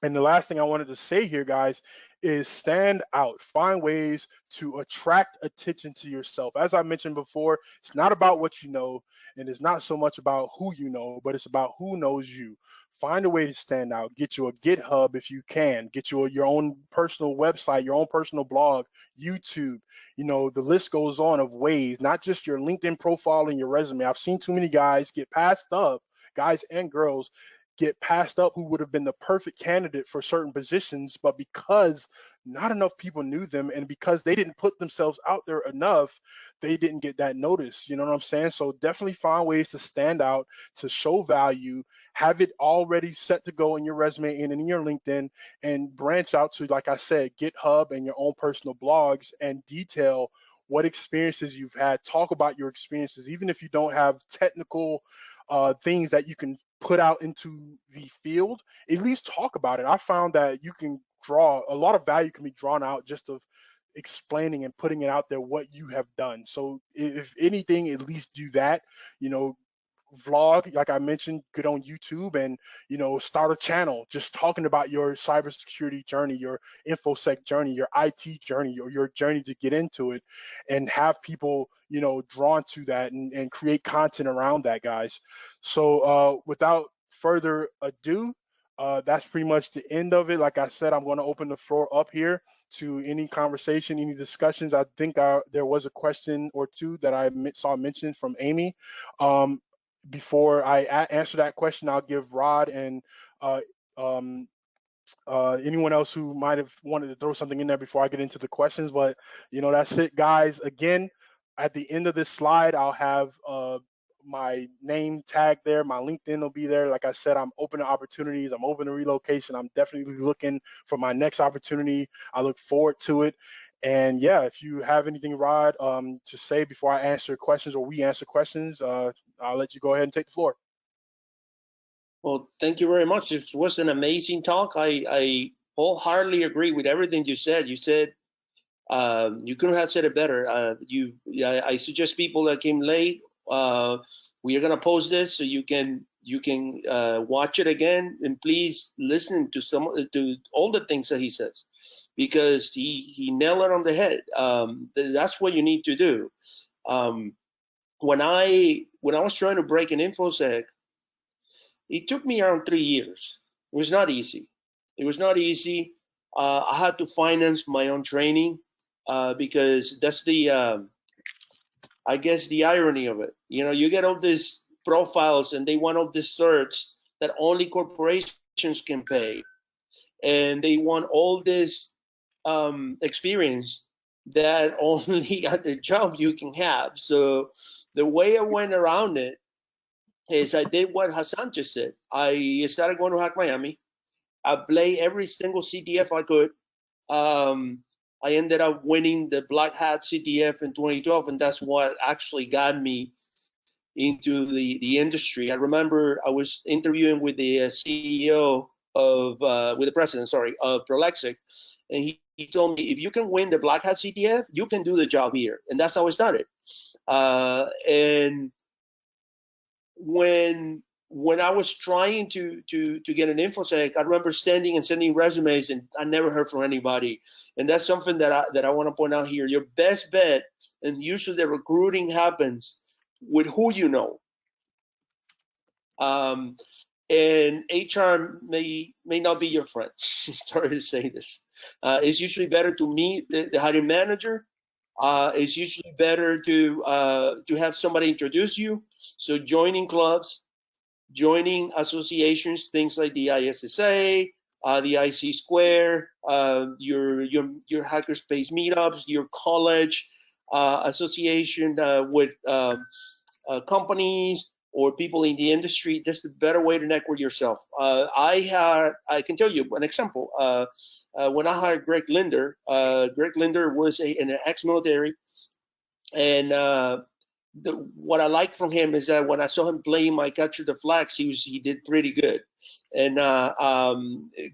Speaker 4: And the last thing I wanted to say here, guys, is stand out. Find ways to attract attention to yourself. As I mentioned before, it's not about what you know, and it's not so much about who you know, but it's about who knows you. Find a way to stand out. Get you a GitHub if you can. Get you your own personal website, your own personal blog, YouTube. The list goes on of ways, not just your LinkedIn profile and your resume. I've seen too many guys get passed up, guys and girls get passed up who would have been the perfect candidate for certain positions, but because not enough people knew them and because they didn't put themselves out there enough, they didn't get that notice. You know what I'm saying? So definitely find ways to stand out, to show value, have it already set to go in your resume and in your LinkedIn, and branch out to, like I said, GitHub and your own personal blogs and detail what experiences you've had. Talk about your experiences, even if you don't have technical things that you can put out into the field. At least talk about it. I found that you can draw a lot of value can be drawn out just of explaining and putting it out there what you have done. So if anything, at least do that. You know, vlog, like I mentioned, get on YouTube and, start a channel just talking about your cybersecurity journey, your infosec journey, your IT journey, or your journey to get into it, and have people, drawn to that, and create content around that, guys. So without further ado, that's pretty much the end of it. Like I said, I'm going to open the floor up here to any conversation, any discussions. I think there was a question or two that I saw mentioned from Amy. Um, Before I answer that question, I'll give Rod and uh, um, anyone else who might have wanted to throw something in there before I get into the questions. But that's it, guys. Again, at the end of this slide, I'll have my name tag there. My LinkedIn will be there. Like I said, I'm open to opportunities. I'm open to relocation. I'm definitely looking for my next opportunity. I look forward to it. And yeah, if you have anything, Rod, to say before I answer questions or we answer questions, I'll let you go ahead and take the floor.
Speaker 3: Well, thank you very much. It was an amazing talk. I wholeheartedly agree with everything you said. You said you couldn't have said it better. I suggest people that came late. We are gonna post this so you can watch it again, and please listen to all the things that he says, because he nailed it on the head. That's what you need to do. When I was trying to break an infosec, it took me around 3 years. It was not easy. It was not easy. I had to finance my own training because that's I guess, the irony of it. You get all these profiles and they want all these certs that only corporations can pay, and they want all this experience that only at the job you can have. So the way I went around it is I did what Hassan just said. I started going to HackMiami. I played every single CTF I could. I ended up winning the Black Hat CTF in 2012, and that's what actually got me into the industry. I remember I was interviewing with the CEO with the president, sorry, of Prolexic, and he told me, if you can win the Black Hat CTF, you can do the job here, and that's how I started. And when I was trying to get an infosec, I remember standing and sending resumes, and I never heard from anybody. And that's something that I want to point out here. Your best bet, and usually the recruiting happens with who you know. And HR may not be your friend. Sorry to say this. It's usually better to meet the hiring manager. It's usually better to have somebody introduce you. So joining clubs, joining associations, things like the ISSA, the IC Square, your hackerspace meetups, your college association with companies or people in the industry. Just a better way to network yourself. I can tell you an example. When I hired Greg Linder was an ex-military, and what I like from him is that when I saw him playing my Capture the Flags, he did pretty good. And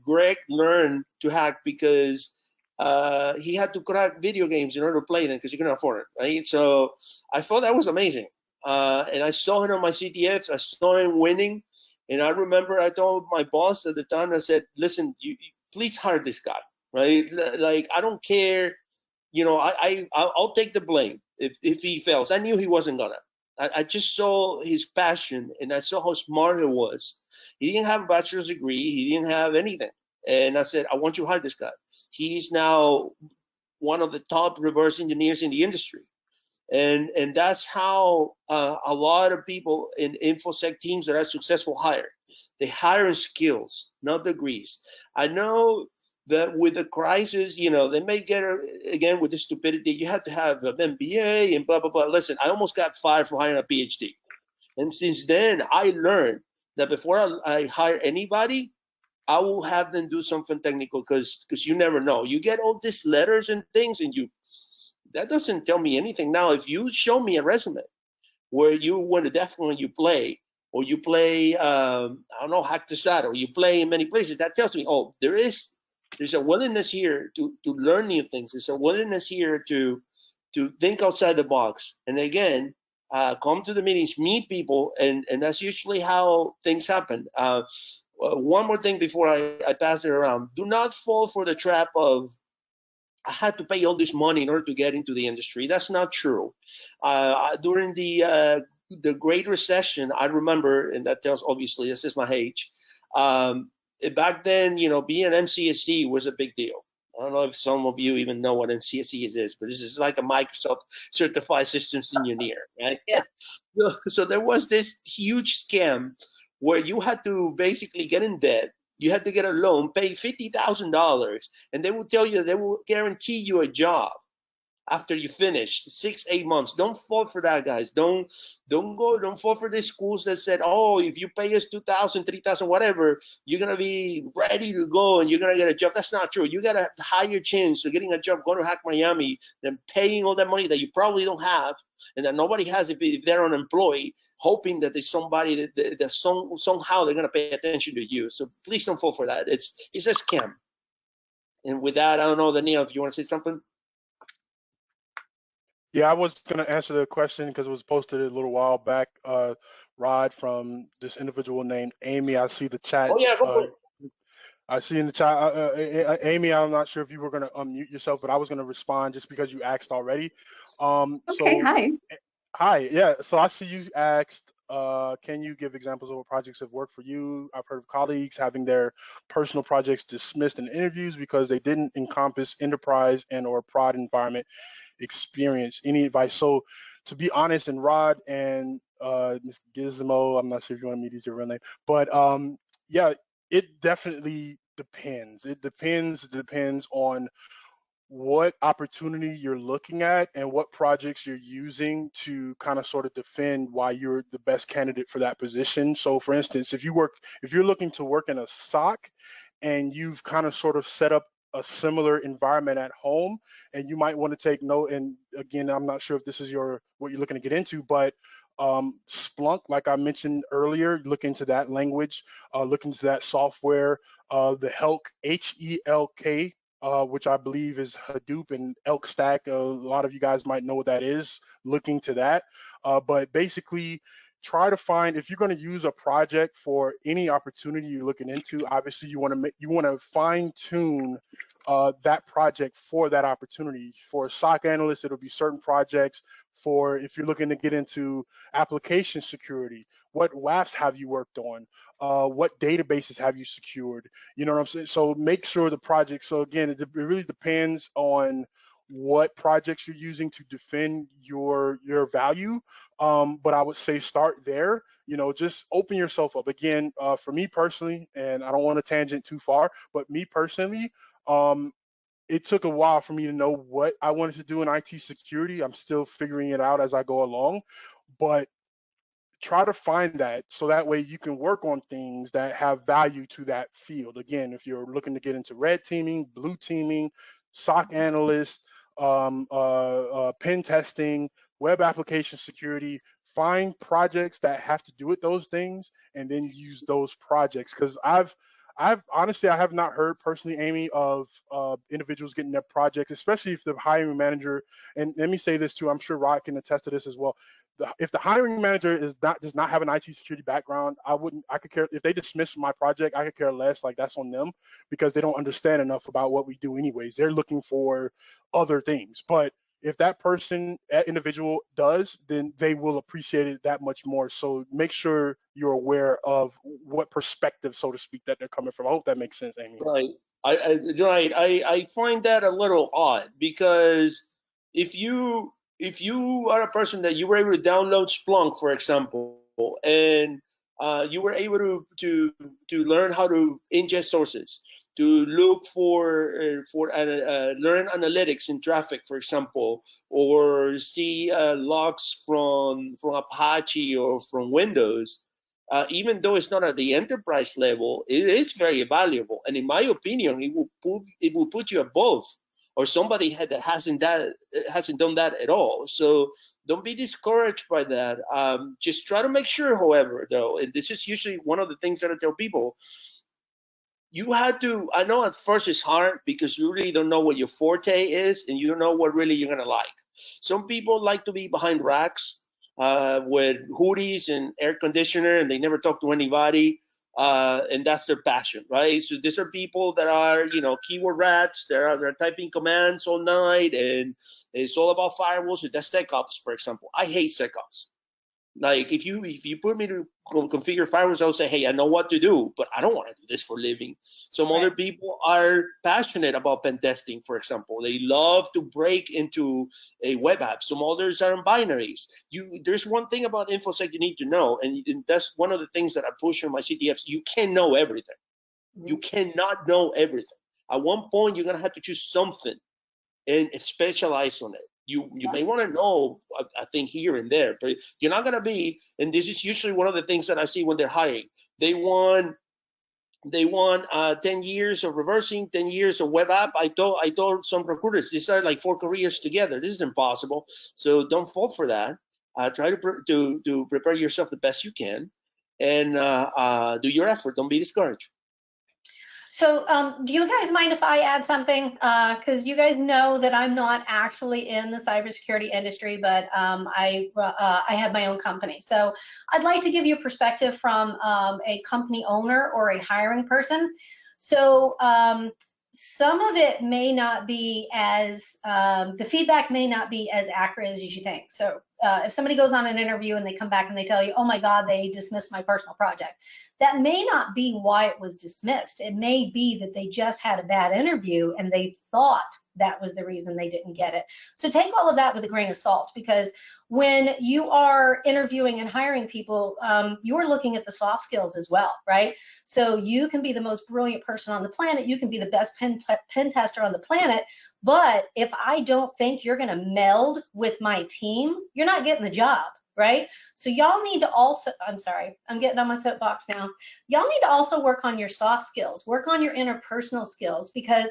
Speaker 3: Greg learned to hack because he had to crack video games in order to play them because you couldn't afford it, right? So I thought that was amazing. And I saw him on my CTFs. I saw him winning. And I remember I told my boss at the time, I said, listen, you please hire this guy, right? Like, I don't care. I'll take the blame if he fails. I knew he wasn't gonna. I just saw his passion, and I saw how smart he was. He didn't have a bachelor's degree. He didn't have anything. And I said, I want you to hire this guy. He's now one of the top reverse engineers in the industry. And that's how a lot of people in InfoSec teams that are successful hire. They hire in skills, not degrees. I know that with the crisis, they may get, again, with the stupidity, you have to have an MBA and blah, blah, blah. Listen, I almost got fired for hiring a PhD. And since then, I learned that before I hire anybody, I will have them do something technical because you never know. You get all these letters and things, and that doesn't tell me anything. Now, if you show me a resume where you went to DEFCON and you play, or you play, I don't know, Hack the Sat, or you play in many places, that tells me, oh, there's a willingness here to learn new things. There's a willingness here to think outside the box. And again, come to the meetings, meet people, and that's usually how things happen. One more thing before I pass it around: do not fall for the trap of I had to pay all this money in order to get into the industry. That's not true. During the Great Recession, I remember, and that tells obviously this is my age. Back then, being an MCSE was a big deal. I don't know if some of you even know what MCSE is, but this is like a Microsoft Certified Systems Engineer, right?
Speaker 2: Yeah.
Speaker 3: So there was this huge scam where you had to basically get in debt. You had to get a loan, pay $50,000, and they will tell you they will guarantee you a job after you finish 6 8 months. Don't fall for that, guys. Don't fall for these schools that said, oh, if you pay us 2,000 3,000 whatever, you're gonna be ready to go and you're gonna get a job. That's not true. You got a higher chance of getting a job going to HackMiami than paying all that money that you probably don't have and that nobody has if they're unemployed, hoping that there's somebody that somehow they're gonna pay attention to you. So please don't fall for that. It's a scam. And with that, I don't know, Daniel, if you want to say something.
Speaker 4: Yeah, I was going to answer the question because it was posted a little while back. Rod, from this individual named Amy. I see the chat.
Speaker 3: Oh yeah, go for it.
Speaker 4: I see in the chat, Amy. I'm not sure if you were going to unmute yourself, but I was going to respond just because you asked already.
Speaker 5: Okay,
Speaker 4: So
Speaker 5: hi.
Speaker 4: hi, yeah. So I see you asked, can you give examples of what projects have worked for you? I've heard of colleagues having their personal projects dismissed in interviews because they didn't encompass enterprise and or prod environment experience. Any advice? So to be honest, and Rod and Ms. Gizmo, I'm not sure if you want me to use your real name, but yeah, it definitely depends. It depends on what opportunity you're looking at and what projects you're using to kind of sort of defend why you're the best candidate for that position. So for instance, if you're looking to work in a SOC and you've kind of sort of set up a similar environment at home, and you might want to take note, and again, I'm not sure if this is what you're looking to get into, but Splunk, like I mentioned earlier, look into that language, look into that software, the Helk, HELK, which I believe is Hadoop and Elk Stack. A lot of you guys might know what that is. Looking to that, but basically, try to find, if you're going to use a project for any opportunity you're looking into. Obviously, you want to fine tune that project for that opportunity. For a SOC analyst, it'll be certain projects. For if you're looking to get into application security, what WAFs have you worked on? What databases have you secured? You know what I'm saying? So make sure the project. So again, it really depends on what projects you're using to defend your value. But I would say start there. Just open yourself up. Again, for me personally, and I don't want to tangent too far, but me personally, it took a while for me to know what I wanted to do in IT security. I'm still figuring it out as I go along, but try to find that so that way you can work on things that have value to that field. Again, if you're looking to get into red teaming, blue teaming, SOC analyst, pen testing, web application security, find projects that have to do with those things and then use those projects. Because I've honestly, I have not heard personally, Amy, of individuals getting their projects, especially if the hiring manager, and let me say this too, I'm sure Rod can attest to this as well. If the hiring manager does not have an IT security background, I could care if they dismiss my project. I could care less. Like, that's on them because they don't understand enough about what we do anyways. They're looking for other things. But if that individual does, then they will appreciate it that much more. So make sure you're aware of what perspective, so to speak, that they're coming from. I hope that makes sense, Amy.
Speaker 3: Right. I find that a little odd because if you are a person that you were able to download Splunk, for example, and you were able to learn how to ingest sources, to look for learn analytics in traffic, for example, or see logs from Apache or from Windows. Even though it's not at the enterprise level, it is very valuable. And in my opinion, it will put you above or somebody that hasn't done that at all. So don't be discouraged by that. Just try to make sure, however, though, and this is usually one of the things that I tell people, you had to, I know at first it's hard because you really don't know what your forte is and you don't know what really you're going to like. Some people like to be behind racks. with hoodies and air conditioner, and they never talk to anybody. And that's their passion, right? So these are people that are, keyword rats. They're typing commands all night, and it's all about firewalls. So that's SecOps, for example. I hate SecOps. Like if you put me to configure firewalls, I'll say, hey, I know what to do, but I don't want to do this for a living. Some
Speaker 2: Right.
Speaker 3: other people are passionate about pen testing, for example. They love to break into a web app. Some others are in binaries. There's one thing about InfoSec you need to know, and that's one of the things that I push on my CTFs. You can't know everything. You cannot know everything. At one point, you're gonna have to choose something and specialize on it. You may want to know, I think, here and there, but you're not going to be. And this is usually one of the things that I see when they're hiring. They want 10 years of reversing, 10 years of web app. I told some recruiters, these are like 4 careers together. This is impossible. So don't fall for that. Try to prepare yourself the best you can, and do your effort. Don't be discouraged.
Speaker 2: So do you guys mind if I add something? Because you guys know that I'm not actually in the cybersecurity industry, but I have my own company. So I'd like to give you a perspective from a company owner or a hiring person. So some of it may not be as, the feedback may not be as accurate as you think. So if somebody goes on an interview and they come back and they tell you, oh my God, they dismissed my personal project, that may not be why it was dismissed. It may be that they just had a bad interview and they thought that was the reason they didn't get it. So take all of that with a grain of salt, because when you are interviewing and hiring people, you're looking at the soft skills as well, right? So you can be the most brilliant person on the planet. You can be the best pen tester on the planet. But if I don't think you're going to meld with my team, you're not getting the job. Right? So y'all need to also, I'm sorry, I'm getting on my soapbox now. Y'all need to also work on your soft skills, work on your interpersonal skills, because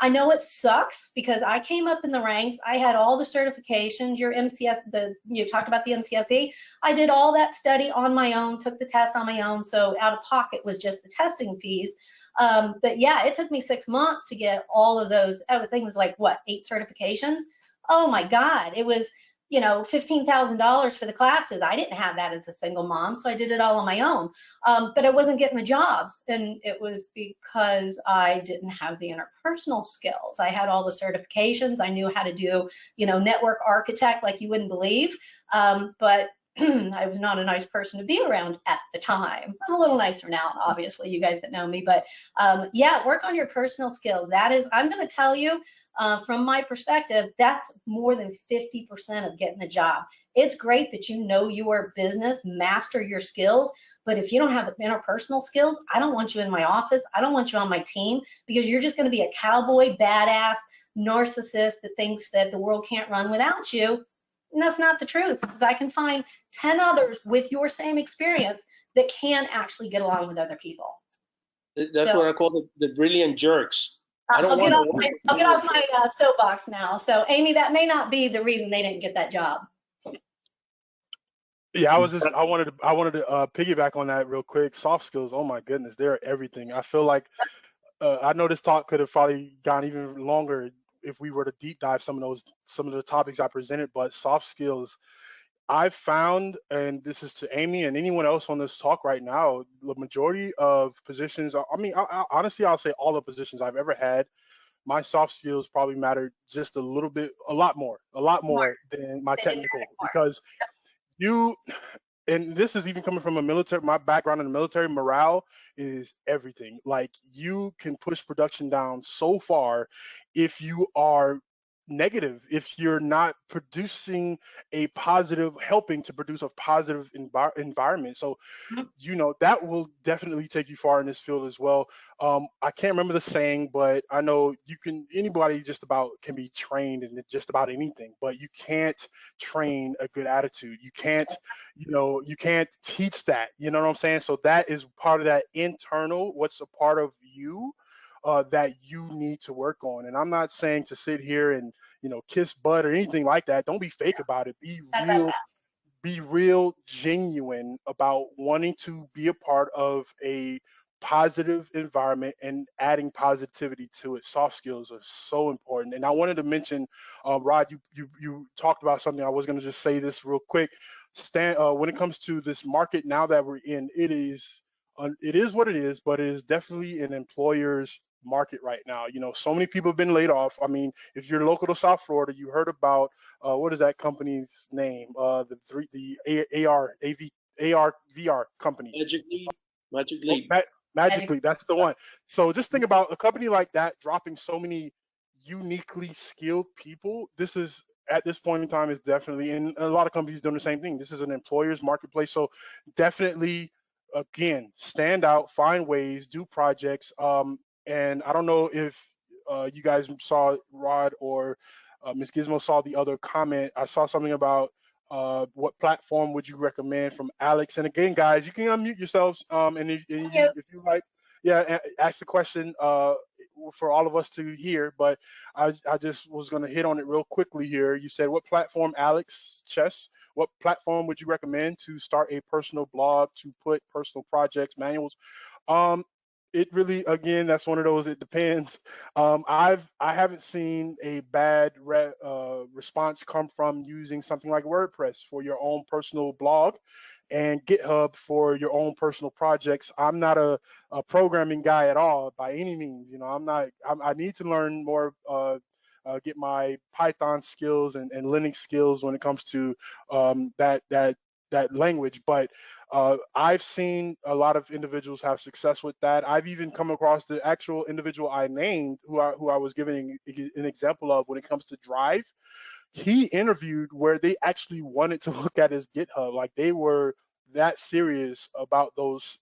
Speaker 2: I know it sucks, because I came up in the ranks. I had all the certifications, your MCS, you talked about the MCSE. I did all that study on my own, took the test on my own. So out of pocket was just the testing fees. But yeah, it took me 6 months to get all of those. I think it was like, what, 8 certifications? Oh my God, it was, $15,000 for the classes. I didn't have that as a single mom, so I did it all on my own. But I wasn't getting the jobs, and it was because I didn't have the interpersonal skills. I had all the certifications. I knew how to do, network architect like you wouldn't believe, but I was not a nice person to be around at the time. I'm a little nicer now, obviously, you guys that know me, but yeah, work on your personal skills. That is, I'm going to tell you, from my perspective, that's more than 50% of getting the job. It's great that you know your business, master your skills, but if you don't have the interpersonal skills, I don't want you in my office. I don't want you on my team, because you're just going to be a cowboy, badass, narcissist that thinks that the world can't run without you. And that's not the truth, because I can find 10 others with your same experience that can actually get along with other people.
Speaker 3: That's what I call the brilliant jerks. I don't
Speaker 2: I'll
Speaker 3: want
Speaker 2: get off my soapbox now. So, Amy, that may not be the reason they didn't get that job.
Speaker 4: Yeah, I wanted to piggyback on that real quick. Soft skills, oh my goodness, they're everything. I feel like I know this talk could have probably gone even longer if we were to deep dive some of the topics I presented, but soft skills, I've found, and this is to Amy and anyone else on this talk right now, the majority of positions, honestly, I'll say all the positions I've ever had, my soft skills probably mattered just a lot more than my technical, because you, and this is even coming from my background in the military, morale is everything. Like, you can push production down so far if you are negative, if you're not helping to produce a positive environment. So that will definitely take you far in this field as well. I can't remember the saying, but I know anybody just about can be trained in just about anything, but you can't train a good attitude. You can't teach that. You know what I'm saying? So that is part of that internal, what's a part of you that you need to work on. And I'm not saying to sit here and, kiss butt or anything like that. Don't be fake about it. Be real, genuine about wanting to be a part of a positive environment and adding positivity to it. Soft skills are so important. And I wanted to mention, Rod, you talked about something. I was going to just say this real quick. when it comes to this market now that we're in, it is what it is, but it is definitely an employer's market right now. You know, so many people have been laid off. I mean, if you're local to South Florida, you heard about what is that company's name? The AR VR company.
Speaker 3: Magic Leap, Magic
Speaker 4: Oh,
Speaker 3: Leap.
Speaker 4: Magically, that's the one. So just think about a company like that dropping so many uniquely skilled people. This is at this point in time is definitely, and a lot of companies doing the same thing. This is an employer's marketplace. So definitely, again, stand out, find ways, do projects. And I don't know if you guys saw Rod or Ms. Gizmo saw the other comment. I saw something about what platform would you recommend from Alex? And again, guys, you can unmute yourselves. And
Speaker 2: Thank you.
Speaker 4: if you like, yeah, ask the question for all of us to hear. But I just was going to hit on it real quickly here. You said, what platform, Alex Chess? What platform would you recommend to start a personal blog, to put personal projects, manuals? Um, it really, again, that's one of those. It depends. I haven't seen a bad response come from using something like WordPress for your own personal blog, and GitHub for your own personal projects. I'm not a programming guy at all by any means. You know, I'm not. I need to learn more. Get my Python skills and Linux skills when it comes to that language, but I've seen a lot of individuals have success with that. I've even come across the actual individual I named, who I was giving an example of when it comes to Drive. He interviewed where they actually wanted to look at his GitHub, like they were that serious about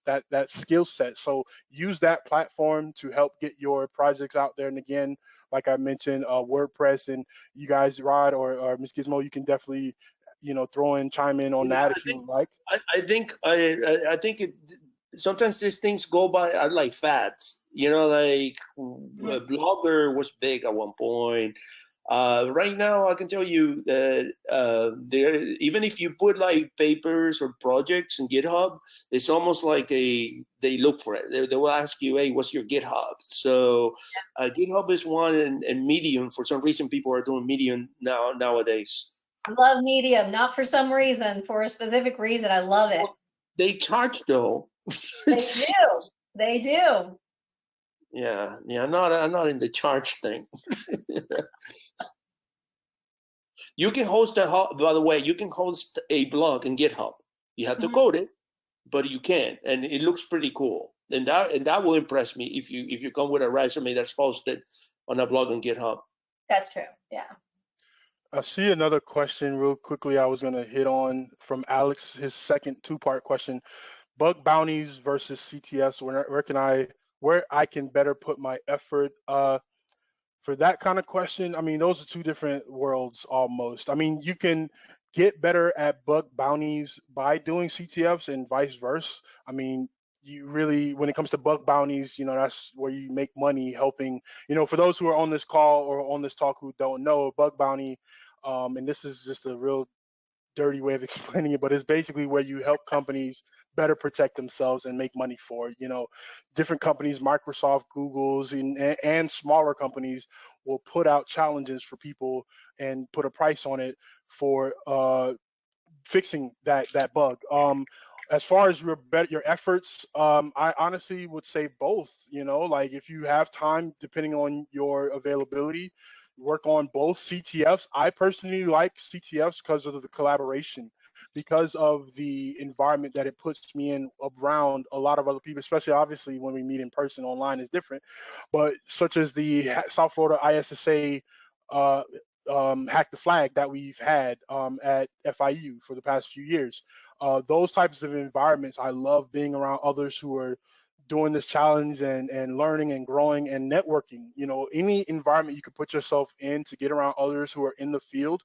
Speaker 4: that skill set. So use that platform to help get your projects out there. And again, like I mentioned, WordPress, and you guys, Rod or Ms. Gizmo, you can definitely chime in on
Speaker 3: Yeah,
Speaker 4: that if you would like.
Speaker 3: I think it. Sometimes these things go by are like fads. You know, like Blogger was big at one point. Right now, I can tell you that there, even if you put like papers or projects in GitHub, it's almost like they look for it. They will ask you, "Hey, what's your GitHub?" So GitHub is one, and Medium. For some reason, people are doing Medium nowadays.
Speaker 2: I love Medium, not for some reason, for a specific reason. I love it.
Speaker 3: They charge though.
Speaker 2: They do. They do.
Speaker 3: Yeah, I'm not in the charge thing. You can host by the way, you can host a blog in GitHub. You have to
Speaker 2: Mhm.
Speaker 3: code it, but you can, and it looks pretty cool. And that will impress me if you come with a resume that's posted on a blog on GitHub.
Speaker 2: That's true. Yeah.
Speaker 4: I see another question real quickly. I was going to hit on from Alex, his second two-part question: bug bounties versus CTFs. Where I can better put my effort? For that kind of question, I mean, those are two different worlds almost. I mean, you can get better at bug bounties by doing CTFs and vice versa. I mean, you really, when it comes to bug bounties, that's where you make money helping. For those who are on this call or on this talk who don't know, bug bounty, and this is just a real dirty way of explaining it, but it's basically where you help companies better protect themselves and make money for it. Different companies, Microsoft, Google's, and smaller companies will put out challenges for people and put a price on it for fixing that bug. As far as your efforts, I honestly would say both. Like if you have time, depending on your availability, work on both CTFs. I personally like CTFs because of the collaboration, because of the environment that it puts me in around a lot of other people, especially obviously when we meet in person. Online is different, but such as the South Florida ISSA Hack the Flag that we've had at FIU for the past few years. Those types of environments, I love being around others who are doing this challenge and learning and growing and networking. Any environment you could put yourself in to get around others who are in the field,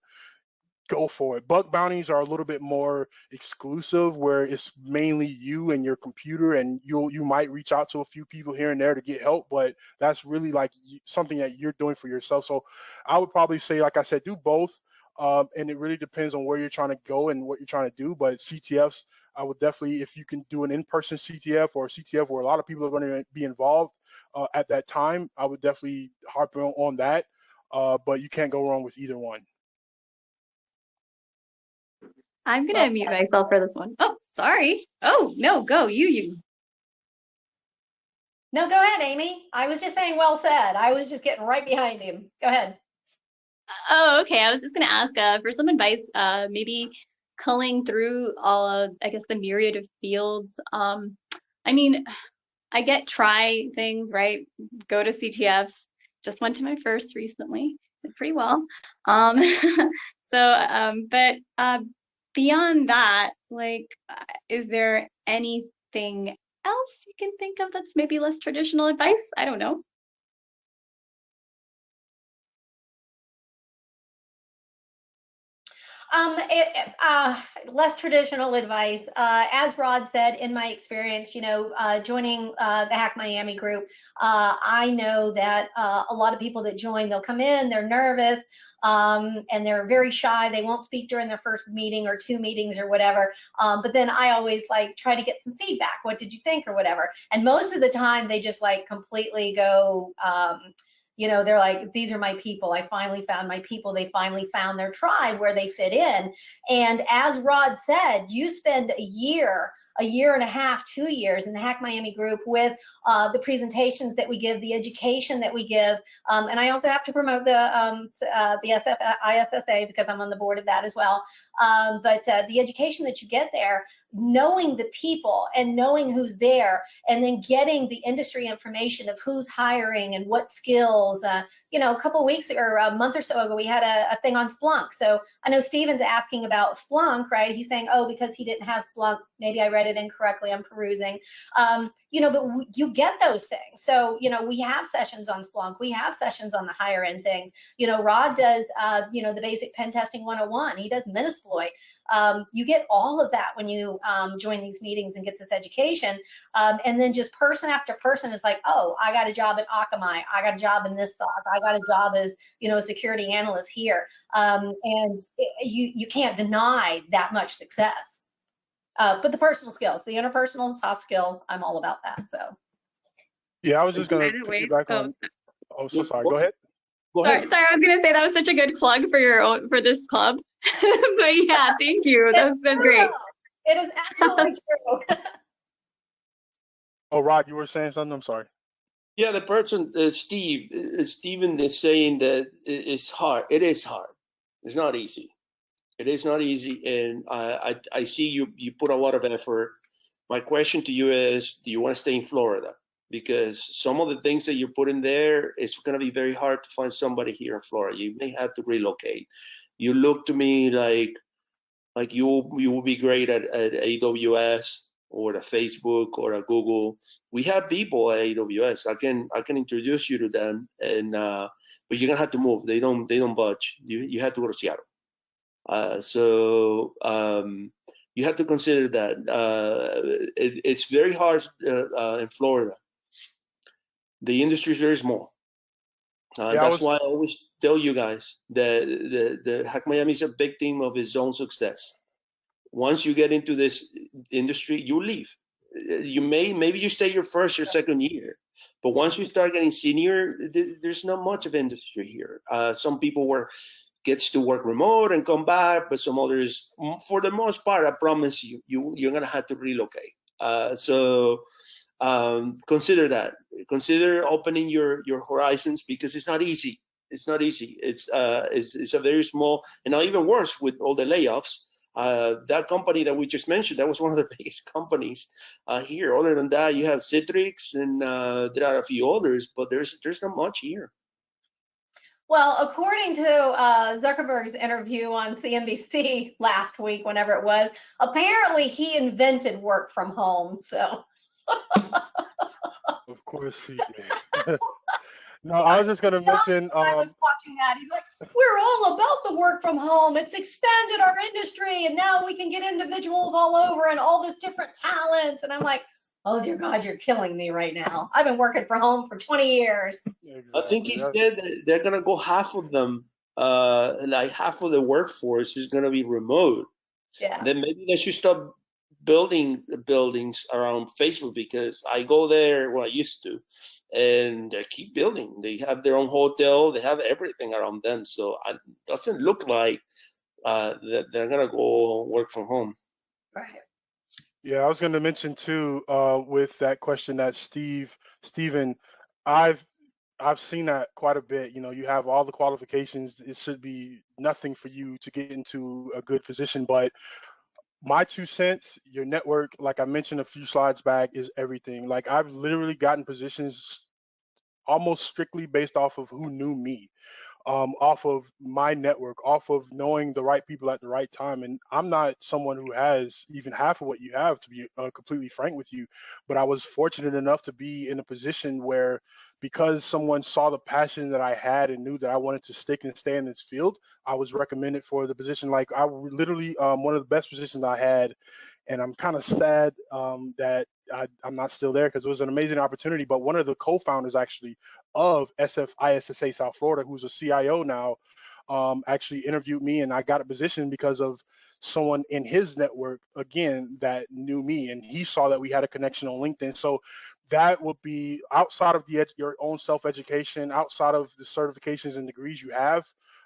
Speaker 4: go for it. Bug bounties are a little bit more exclusive, where it's mainly you and your computer, and you might reach out to a few people here and there to get help, but that's really like something that you're doing for yourself. So I would probably say, like I said, do both. And it really depends on where you're trying to go and what you're trying to do. But CTFs, I would definitely, if you can do an in-person CTF or a CTF where a lot of people are going to be involved at that time, I would definitely harp on that. But you can't go wrong with either one.
Speaker 5: I'm gonna mute myself for this one. Oh, sorry. Oh, no, go, you.
Speaker 2: No, go ahead, Amy. I was just saying, well said. I was just getting right behind him. Go ahead.
Speaker 5: Oh, okay. I was just gonna ask for some advice, maybe culling through all of, I guess, the myriad of fields. I mean, I get try things, right? Go to CTFs. Just went to my first recently. Did pretty well. Um, but beyond that, like, is there anything else you can think of that's maybe less traditional advice? I don't know.
Speaker 2: Less traditional advice. As Rod said, in my experience, joining the Hack Miami group, I know that a lot of people that join, they'll come in, they're nervous, and they're very shy. They won't speak during their first meeting or two meetings or whatever. But then I always like try to get some feedback. What did you think or whatever? And most of the time, they just like completely go. They're like, these are my people. I finally found my people. They finally found their tribe where they fit in. And as Rod said, you spend a year and a half, 2 years in the Hack Miami group with the presentations that we give, the education that we give. And I also have to promote the ISSA because I'm on the board of that as well. But the education that you get there, knowing the people and knowing who's there, and then getting the industry information of who's hiring and what skills. A couple of weeks or a month or so ago, we had a thing on Splunk. So I know Steven's asking about Splunk, right? He's saying, oh, because he didn't have Splunk. Maybe I read it incorrectly. I'm perusing. But you get those things. So, we have sessions on Splunk. We have sessions on the higher end things. Rod does, the basic pen testing 101. He does Metasploit. You get all of that when you join these meetings and get this education. And then just person after person is like, oh, I got a job at Akamai. I got a job in this SOC. I got a job as, a security analyst here. And you can't deny that much success. But the personal skills, the interpersonal soft skills, I'm all about that. So.
Speaker 4: Yeah, I was just gonna
Speaker 5: By the way,
Speaker 4: piggyback on. Oh, so sorry. Go ahead.
Speaker 3: Go ahead.
Speaker 5: sorry, I was gonna say that was such a good plug for this club. But yeah, thank you. That's great.
Speaker 2: It is absolutely true.
Speaker 4: Oh, Rod, you were saying something? I'm sorry.
Speaker 3: Yeah, the person, Steven is saying that it's hard. It is hard. It's not easy. It is not easy, and I see you put a lot of effort. My question to you is, do you want to stay in Florida? Because some of the things that you put in there, it's going to be very hard to find somebody here in Florida. You may have to relocate. You look to me like you will be great at AWS or at Facebook or at Google. We have people at AWS. I can introduce you to them, and but you're gonna have to move. They don't budge. You have to go to Seattle. So you have to consider that it's very hard in Florida. The industry is very small. That's why I always tell you guys that the Hack Miami is a victim of its own success. Once you get into this industry, you leave. Maybe you stay your first or second year, but once you start getting senior, there's not much of industry here. Some people gets to work remote and come back, but some others, for the most part, I promise you're gonna have to relocate. So consider that. Consider opening your horizons, because it's not easy. It's not easy. It's a very small, and now even worse with all the layoffs. That company that we just mentioned, that was one of the biggest companies here. Other than that, you have Citrix, and there are a few others, but there's not much here.
Speaker 2: Well, according to Zuckerberg's interview on CNBC last week, whenever it was, apparently he invented work from home. So.
Speaker 4: Of course he did. No, I was just gonna mention.
Speaker 2: I was watching that. He's like, we're all about the work from home. It's expanded our industry, and now we can get individuals all over and all this different talent. And I'm like, oh dear God, you're killing me right now. I've been working from home for 20 years.
Speaker 3: Exactly. I think he said that they're gonna go half of them, like half of the workforce is gonna be remote.
Speaker 2: Yeah.
Speaker 3: Then maybe they should stop building buildings around Facebook, because I go there, well, I used to, and they keep building. They have their own hotel, they have everything around them. So it doesn't look like they're gonna go work from home.
Speaker 2: Right.
Speaker 4: Yeah, I was going to mention too, with that question that Steven, I've I've seen that quite a bit. You know, you have all the qualifications. It should be nothing for you to get into a good position. But my 2 cents, your network, like I mentioned a few slides back, is everything. Like I've literally gotten positions almost strictly based off of who knew me, off of my network, off of knowing the right people at the right time. And I'm not someone who has even half of what you have, to be completely frank with you. But I was fortunate enough to be in a position where, because someone saw the passion that I had and knew that I wanted to stick and stay in this field, I was recommended for the position. Like literally, one of the best positions I had, and I'm kind of sad that I'm not still there because it was an amazing opportunity. But one of the co-founders actually of SFISSA South Florida, who's a CIO now, actually interviewed me, and I got a position because of someone in his network again that knew me, and he saw that we had a connection on LinkedIn. So that would be outside of your own self-education, outside of the certifications and degrees you have,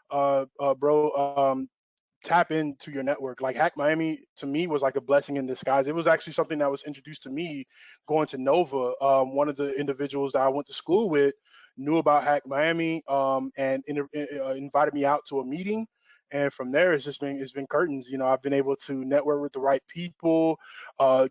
Speaker 4: bro. Tap into your network. Like Hack Miami to me was like a blessing in disguise. It was actually something that was introduced to me going to Nova. One of the individuals that I went to school with knew about Hack Miami, and invited me out to a meeting. And from there, it's been curtains. You know, I've been able to network with the right people,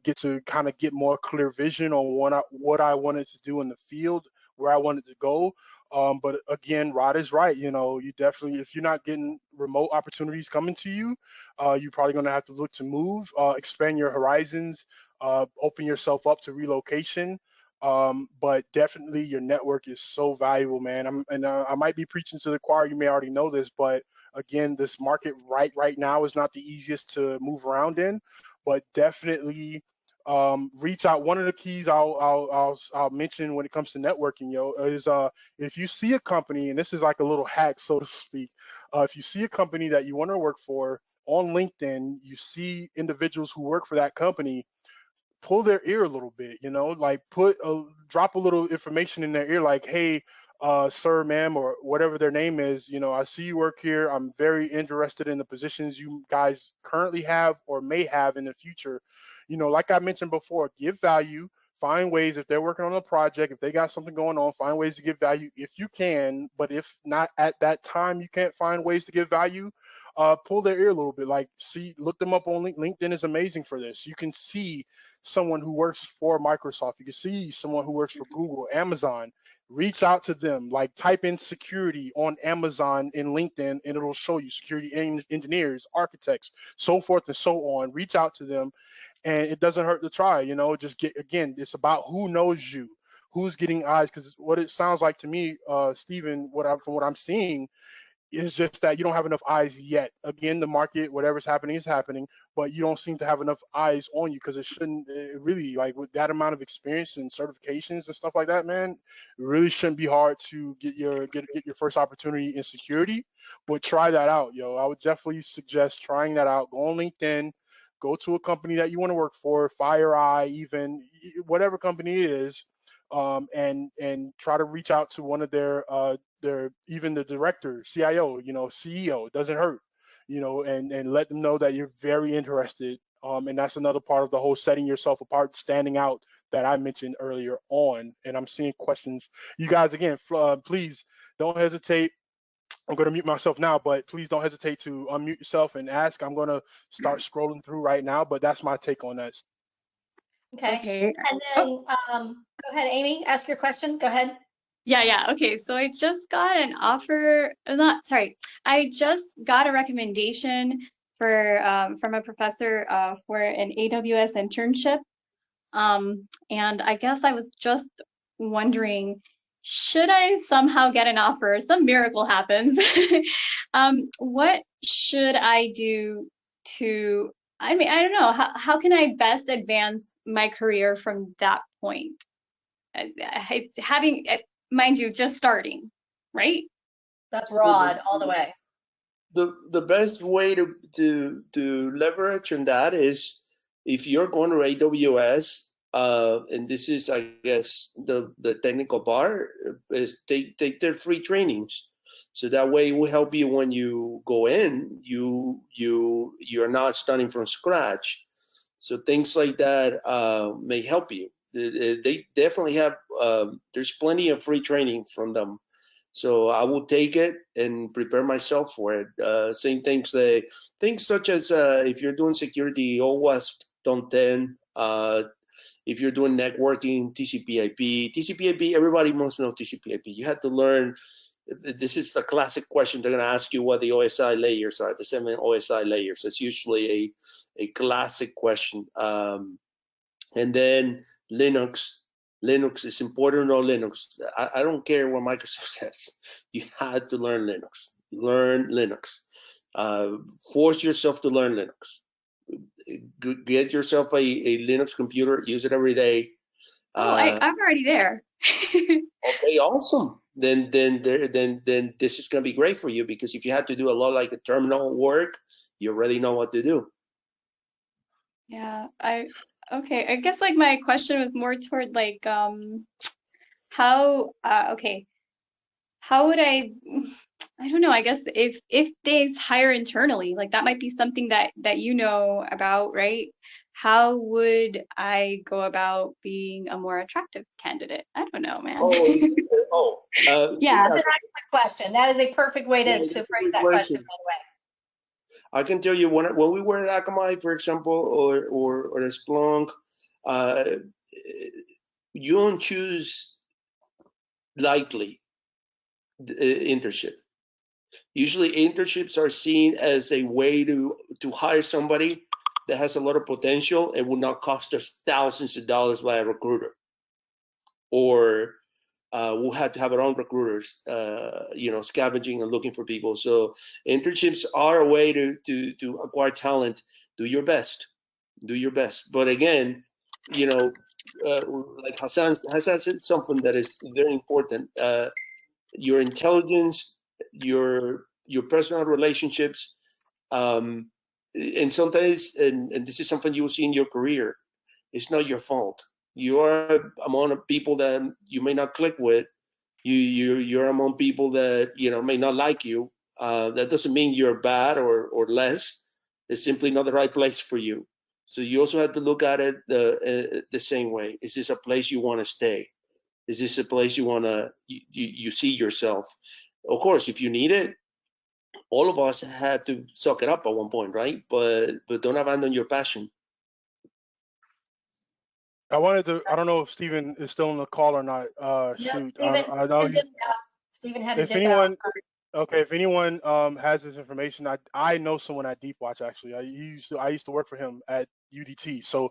Speaker 4: get to kind of get more clear vision on what I wanted to do in the field, where I wanted to go. But again, Rod is right. You know, you definitely, if you're not getting remote opportunities coming to you, you're probably going to have to look to move, expand your horizons, open yourself up to relocation. But definitely, your network is so valuable, man. I might be preaching to the choir. You may already know this, but again, this market right now is not the easiest to move around in, but definitely reach out. One of the keys I'll mention when it comes to networking, is if you see a company, and this is like a little hack, so to speak. If you see a company that you want to work for on LinkedIn, you see individuals who work for that company, pull their ear a little bit, like drop a little information in their ear, like, hey, sir, ma'am, or whatever their name is, I see you work here. I'm very interested in the positions you guys currently have or may have in the future. Like I mentioned before, give value. Find ways, if they're working on a project, if they got something going on, find ways to give value if you can. But if not at that time, you can't find ways to give value, pull their ear a little bit. Like, look them up on LinkedIn is amazing for this. You can see someone who works for Microsoft. You can see someone who works for Google, Amazon. Reach out to them. Like, type in security on Amazon in LinkedIn, and it'll show you security engineers, architects, so forth and so on. Reach out to them, and it doesn't hurt to try. Just get, again, it's about who knows you, who's getting eyes. Because what it sounds like to me, Stephen, from what I'm seeing, it's just that you don't have enough eyes yet. Again, the market, whatever's happening is happening, but you don't seem to have enough eyes on you, because it really, like, with that amount of experience and certifications and stuff like that, man, it really shouldn't be hard to get your first opportunity in security. But try that out, yo. I would definitely suggest trying that out. Go on LinkedIn, go to a company that you want to work for, FireEye, even whatever company it is, and try to reach out to one of their even the director, CIO, CEO. It doesn't hurt, and let them know that you're very interested. And that's another part of the whole setting yourself apart, standing out, that I mentioned earlier on. And I'm seeing questions. You guys, again, please don't hesitate. I'm going to mute myself now, but please don't hesitate to unmute yourself and ask. I'm going to start scrolling through right now, but that's my take on that.
Speaker 2: Okay.
Speaker 5: Okay.
Speaker 2: And then, go ahead, Amy, ask your question. Go ahead.
Speaker 5: Yeah. Okay. So I just got an offer. Not sorry. I just got a recommendation from a professor for an AWS internship. And I guess I was just wondering, should I somehow get an offer? Some miracle happens. What should I do to? I mean, I don't know. How can I best advance my career from that point? Having, mind you, just starting, right?
Speaker 2: That's
Speaker 3: Well,
Speaker 2: Rod all the way.
Speaker 3: the best way to leverage on that is, if you're going to AWS, and this is, I guess, the technical part, is take their free trainings. So that way it will help you when you go in, you're not starting from scratch. So things like that may help you. They definitely have, there's plenty of free training from them. So I will take it and prepare myself for it. Same things, things such as if you're doing security, OWASP, don't 10. If you're doing networking, TCP/IP. TCP/IP, everybody must know TCP/IP. You have to learn. This is the classic question. They're going to ask you what the OSI layers are, the 7 OSI layers. It's usually a classic question. And then Linux. Linux is important to know Linux. I don't care what Microsoft says. You had to learn Linux. Learn Linux. Force yourself to learn Linux. Get yourself a Linux computer. Use it every day.
Speaker 5: Oh, I'm already there.
Speaker 3: Okay, awesome. Then this is going to be great for you, because if you have to do a lot like a terminal work, you already know what to do.
Speaker 5: Yeah, okay. I guess like my question was more toward like how okay, how would I don't know, I guess if they hire internally, like that might be something that you know about, right? How would I go about being a more attractive candidate? I don't know, man.
Speaker 2: That's
Speaker 5: Yeah.
Speaker 2: an excellent question. That is a perfect way to phrase that question, by the way.
Speaker 3: I can tell you when we were at HackMiami, for example, or at Splunk, you don't choose lightly the internship. Usually internships are seen as a way to hire somebody that has a lot of potential and will not cost us thousands of dollars by a recruiter, or we'll have to have our own recruiters, scavenging and looking for people. So internships are a way to acquire talent. Do your best. Do your best. But again, like Hassan said something that is very important. Your intelligence, your personal relationships, and sometimes, and this is something you will see in your career, it's not your fault. You are among people that you may not click with. You're among people that may not like you. That doesn't mean you're bad or less. It's simply not the right place for you. So you also have to look at it the same way. Is this a place you want to stay? Is this a place you see yourself? Of course, if you need it, all of us had to suck it up at one point, right? But don't abandon your passion.
Speaker 4: I don't know if Stephen is still on the call or not. Shoot, I know he's.
Speaker 2: Stephen had to
Speaker 4: If
Speaker 2: dip
Speaker 4: anyone,
Speaker 2: out.
Speaker 4: okay, if anyone has this information, I know someone at Deepwatch actually. I used to work for him at UDT, so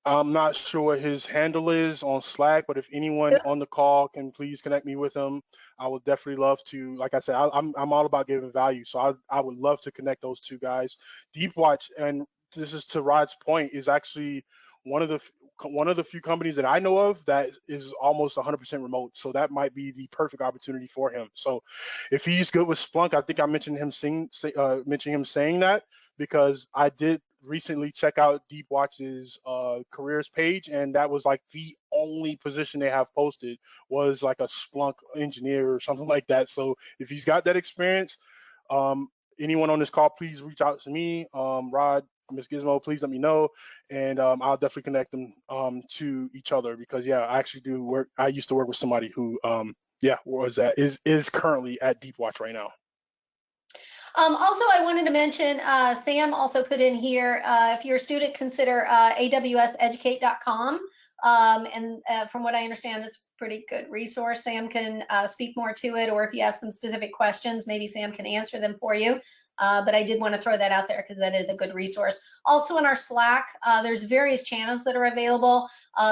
Speaker 4: I'm not sure what his handle is on Slack, but if anyone on the call can please connect me with him, I would definitely love to. Like I said, I'm all about giving value, so I would love to connect those two guys. Deepwatch, and this is to Rod's point, is actually one of the few companies that I know of that is almost 100% remote. So that might be the perfect opportunity for him. So if he's good with Splunk, I think I mentioned him saying that, because I did recently check out Deepwatch's careers page, and that was like the only position they have posted was like a Splunk engineer or something like that. So if he's got that experience, anyone on this call, please reach out to me, Rod, Miss Gizmo, please let me know, and I'll definitely connect them to each other, because yeah, I actually do work. I used to work with somebody who is currently at Deepwatch right now.
Speaker 2: Also, I wanted to mention, Sam also put in here, if you're a student, consider awseducate.com. And from what I understand, it's a pretty good resource. Sam can speak more to it, or if you have some specific questions, maybe Sam can answer them for you. But I did want to throw that out there because that is a good resource. Also in our Slack, there's various channels that are available.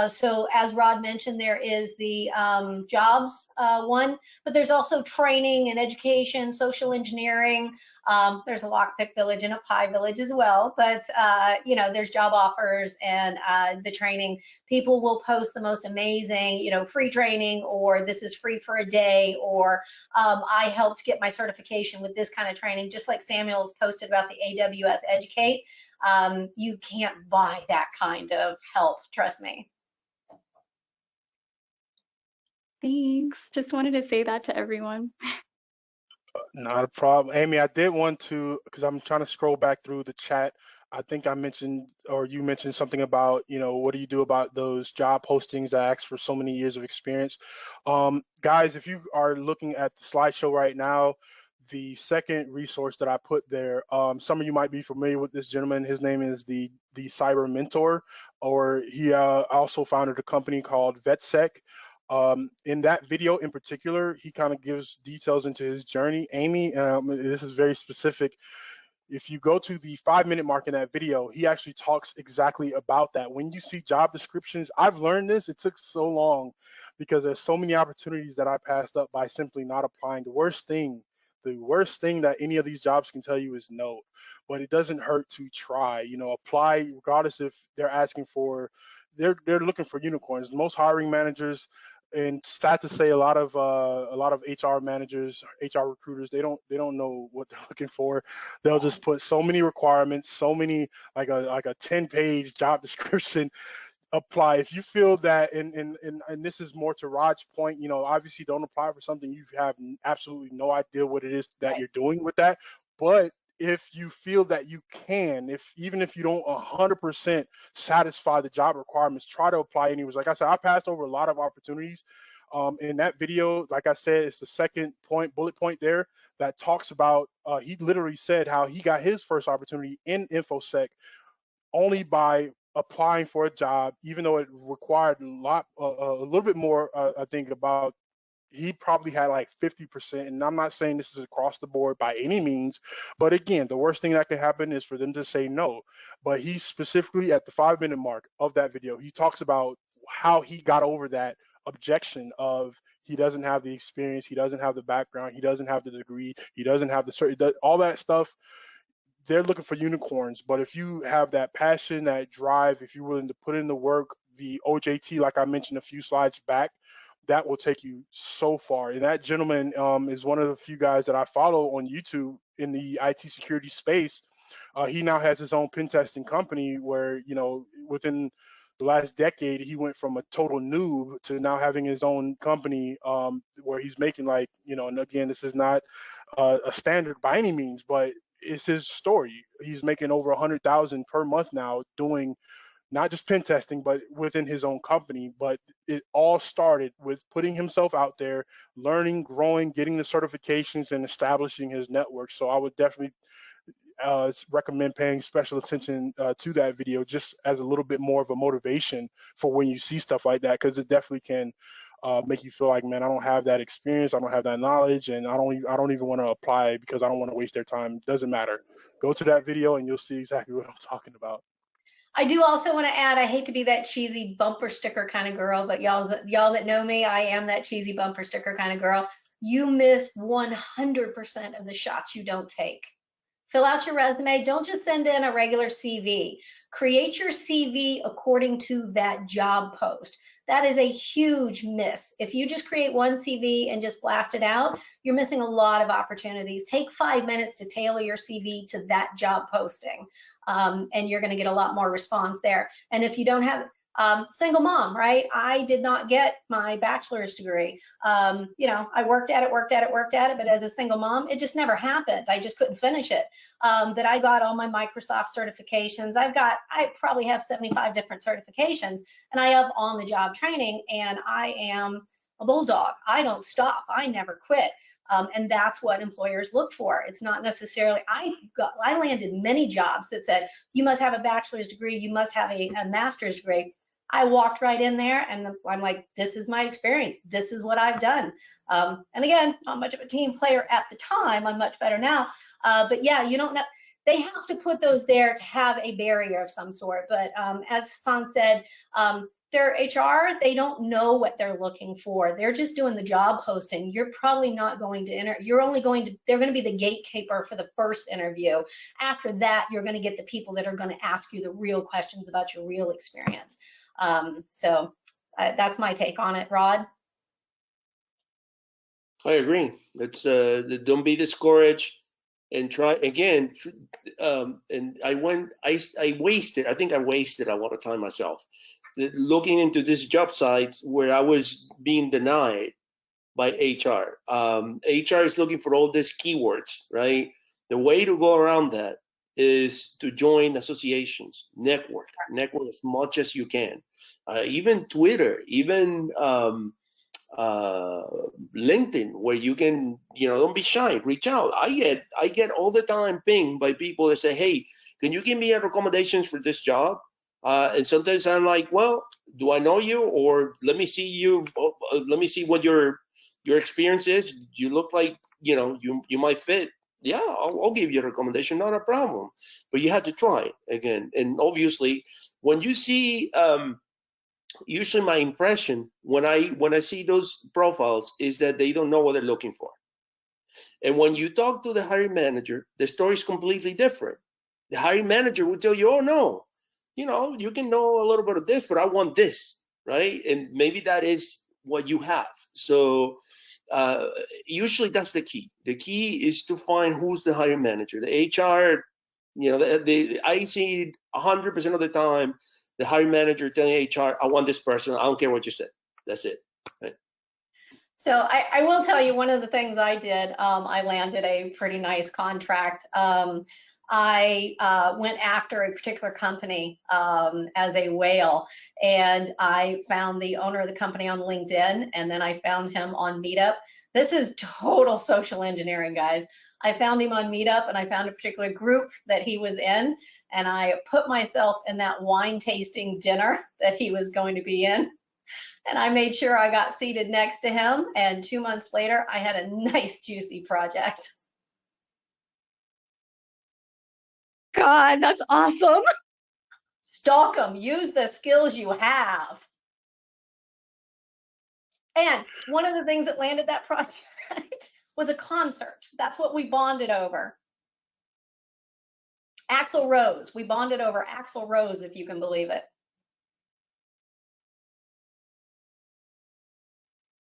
Speaker 2: So as Rod mentioned, there is the jobs one, but there's also training and education, social engineering. There's a lockpick village and a pie village as well, but there's job offers and the training. People will post the most amazing, free training, or this is free for a day, or I helped get my certification with this kind of training, just like Samuel's posted about the AWS Educate. You can't buy that kind of help, trust me.
Speaker 5: Thanks. Just wanted to say that to everyone.
Speaker 4: Not a problem. Amy, I did want to, because I'm trying to scroll back through the chat. I think I mentioned, or you mentioned something about, what do you do about those job postings that ask for so many years of experience? Guys, if you are looking at the slideshow right now, the second resource that I put there, some of you might be familiar with this gentleman. His name is the Cyber Mentor, or he also founded a company called VetSec. In that video in particular, he kind of gives details into his journey. Amy, this is very specific. If you go to the 5-minute mark in that video, he actually talks exactly about that. When you see job descriptions, I've learned this, it took so long because there's so many opportunities that I passed up by simply not applying. The worst thing that any of these jobs can tell you is no, but it doesn't hurt to try, apply regardless if they're asking for, they're looking for unicorns. Most hiring managers, and sad to say, a lot of HR managers, HR recruiters, they don't know what they're looking for. They'll just put so many requirements, so many, like a 10-page job description. Apply if you feel that, and this is more to Rod's point. Obviously, don't apply for something you have absolutely no idea what it is that you're doing with that. But if you feel that you can, even if you don't 100% satisfy the job requirements, try to apply anyways. Like I said, I passed over a lot of opportunities. In that video, like I said, it's the second bullet point there that talks about. He literally said how he got his first opportunity in InfoSec only by applying for a job, even though it required a little bit more. I think about, he probably had like 50%. And I'm not saying this is across the board by any means, but again, the worst thing that can happen is for them to say no. But he specifically at the 5-minute mark of that video, he talks about how he got over that objection of he doesn't have the experience, he doesn't have the background, he doesn't have the degree, he doesn't have all that stuff. They're looking for unicorns. But if you have that passion, that drive, if you're willing to put in the work, the OJT, like I mentioned a few slides back, that will take you so far. And that gentleman is one of the few guys that I follow on YouTube in the IT security space. He now has his own pen testing company where, within the last decade, he went from a total noob to now having his own company where he's making and again, this is not a standard by any means, but it's his story. He's making over 100,000 per month now doing not just pen testing, but within his own company. But it all started with putting himself out there, learning, growing, getting the certifications, and establishing his network. So I would definitely recommend paying special attention to that video, just as a little bit more of a motivation for when you see stuff like that, because it definitely can make you feel like, man, I don't have that experience, I don't have that knowledge, and I don't even want to apply because I don't want to waste their time. It doesn't matter. Go to that video and you'll see exactly what I'm talking about.
Speaker 2: I do also want to add, I hate to be that cheesy bumper sticker kind of girl, but y'all that know me, I am that cheesy bumper sticker kind of girl. You miss 100% of the shots you don't take. Fill out your resume. Don't just send in a regular CV. Create your CV according to that job post. That is a huge miss. If you just create one CV and just blast it out, you're missing a lot of opportunities. Take 5 minutes to tailor your CV to that job posting, and you're going to get a lot more response there. And if you don't have single mom, right? I did not get my bachelor's degree. I worked at it, but as a single mom, it just never happened. I just couldn't finish it. But I got all my Microsoft certifications. I probably have 75 different certifications, and I have on-the-job training, and I am a bulldog. I don't stop. I never quit. And that's what employers look for. It's not necessarily, I landed many jobs that said, you must have a bachelor's degree, you must have a master's degree. I walked right in there and I'm like, this is my experience. This is what I've done. And again, not much of a team player at the time. I'm much better now. But yeah, you don't know. They have to put those there to have a barrier of some sort. But as Hassan said, their HR, they don't know what they're looking for. They're just doing the job posting. You're probably not going to enter. They're going to be the gatekeeper for the first interview. After that, you're going to get the people that are going to ask you the real questions about your real experience. So that's my take on it. Rod?
Speaker 3: I agree. It's don't be discouraged and try again. And I wasted a lot of time myself looking into these job sites where I was being denied by HR. HR is looking for all these keywords, right? The way to go around that is to join associations, network as much as you can. Even Twitter, even LinkedIn, where you can, don't be shy, reach out. I get all the time pinged by people that say, hey, can you give me a recommendations for this job? And sometimes I'm like, well, do I know you, or let me see you, let me see what your experience is. You look like, you might fit. Yeah, I'll give you a recommendation, not a problem. But you have to try again. And obviously, when you see, usually my impression when I see those profiles is that they don't know what they're looking for. And when you talk to the hiring manager, the story is completely different. The hiring manager will tell you, oh no, you can know a little bit of this, but I want this, right? And maybe that is what you have. So usually that's the key. The key is to find who's the hiring manager. The HR, I see 100% of the time the hiring manager telling HR, I want this person. I don't care what you said. That's it. Right?
Speaker 2: So I will tell you one of the things I did. I landed a pretty nice contract. I went after a particular company as a whale, and I found the owner of the company on LinkedIn, and then I found him on Meetup. This is total social engineering, guys. I found him on Meetup, and I found a particular group that he was in, and I put myself in that wine tasting dinner that he was going to be in. And I made sure I got seated next to him. And 2 months later, I had a nice, juicy project.
Speaker 5: God, that's awesome.
Speaker 2: Stalk them. Use the skills you have. And one of the things that landed that project was a concert. That's what we bonded over. Axl Rose. We bonded over Axl Rose, if you can believe it.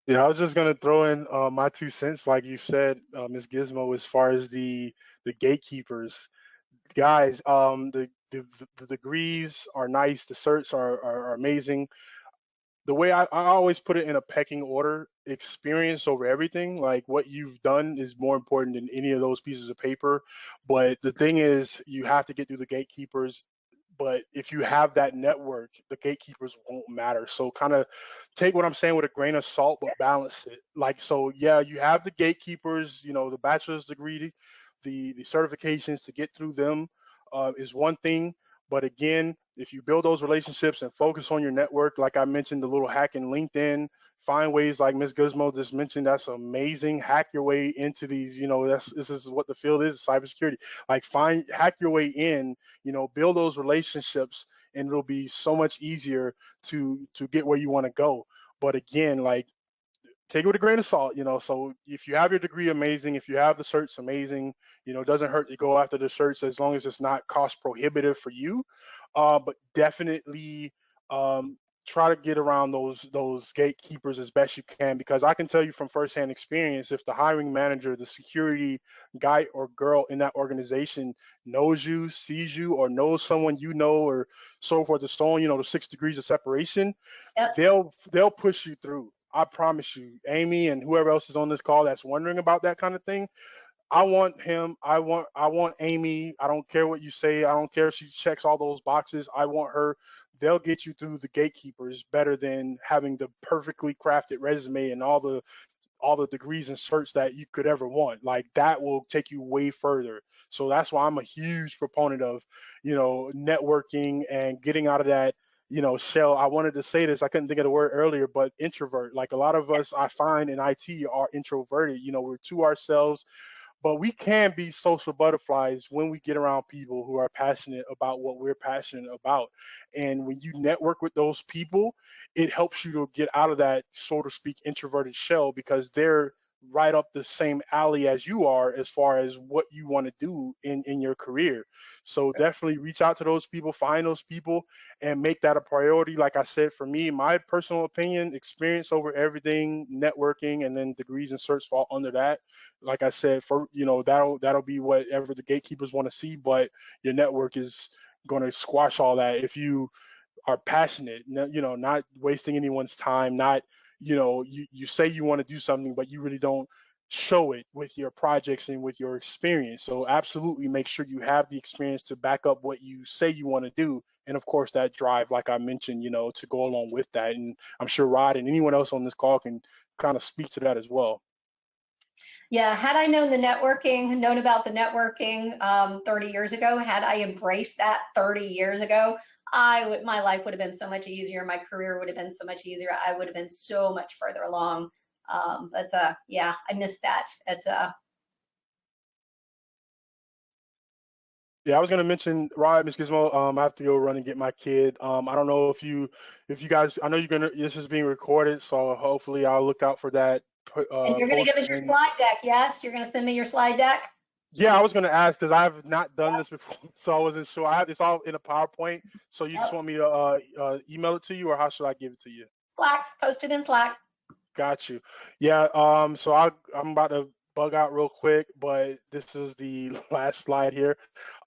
Speaker 4: Yeah, I was just gonna throw in my 2 cents, like you said, Ms. Gizmo, as far as the gatekeepers, guys. The degrees are nice, the certs are amazing. The way I always put it in a pecking order: experience over everything. Like, what you've done is more important than any of those pieces of paper. But the thing is, you have to get through the gatekeepers. But if you have that network, the gatekeepers won't matter. So kind of take what I'm saying with a grain of salt, but balance it. Like, so yeah, you have the gatekeepers, the bachelor's degree, the certifications to get through them is one thing. But again, if you build those relationships and focus on your network, like I mentioned, the little hack in LinkedIn, find ways like Ms. Guzmo just mentioned. That's amazing. Hack your way into these. This is what the field is: cybersecurity. Like, hack your way in. Build those relationships, and it'll be so much easier to get where you want to go. But again, like, take it with a grain of salt. So if you have your degree, amazing. If you have the certs, amazing. It doesn't hurt to go after the certs as long as it's not cost prohibitive for you. But definitely try to get around those gatekeepers as best you can, because I can tell you from firsthand experience, if the hiring manager, the security guy or girl in that organization knows you, sees you, or knows someone or so forth and so on, the 6 degrees of separation,
Speaker 2: Yep.
Speaker 4: they'll push you through. I promise you, Amy and whoever else is on this call that's wondering about that kind of thing. I want him. I want Amy. I don't care what you say. I don't care if she checks all those boxes. I want her. They'll get you through the gatekeepers better than having the perfectly crafted resume and all the degrees and certs that you could ever want. Like, that will take you way further. So that's why I'm a huge proponent of, networking and getting out of that, shell. I wanted to say this, I couldn't think of the word earlier, but introvert. Like, a lot of us, I find, in IT are introverted. We're to ourselves, but we can be social butterflies when we get around people who are passionate about what we're passionate about. And when you network with those people, it helps you to get out of that, so to speak, introverted shell, because they're right up the same alley as you are as far as what you want to do in your career. So definitely reach out to those people, find those people, and make that a priority. Like I said, for me, my personal opinion, experience over everything, networking, and then degrees and certs fall under that. Like I said, for that'll be whatever the gatekeepers want to see, but your network is going to squash all that if you are passionate, not wasting anyone's time, not you say you want to do something, but you really don't show it with your projects and with your experience. So absolutely make sure you have the experience to back up what you say you want to do. And of course, that drive, like I mentioned, to go along with that. And I'm sure Rod and anyone else on this call can kind of speak to that as well.
Speaker 2: Yeah, had I known about the networking 30 years ago, had I embraced that 30 years ago, my life would have been so much easier. My career would have been so much easier. I would have been so much further along. But yeah, I missed that.
Speaker 4: Yeah, I was gonna mention, Rod, Miss Gizmo. I have to go run and get my kid. I don't know if you guys. I know you're gonna. This is being recorded, so hopefully I'll look out for that
Speaker 2: And you're going to give
Speaker 4: post.
Speaker 2: us your slide deck, yes? You're going to send me your slide deck?
Speaker 4: Yeah, I was gonna ask because I've not done this before, so I wasn't sure. It's all in a PowerPoint. So you just want me to email it to you, or how should I give it to you?
Speaker 2: Slack, post it in Slack.
Speaker 4: Got you. Yeah. So I'm about to bug out real quick, but this is the last slide here.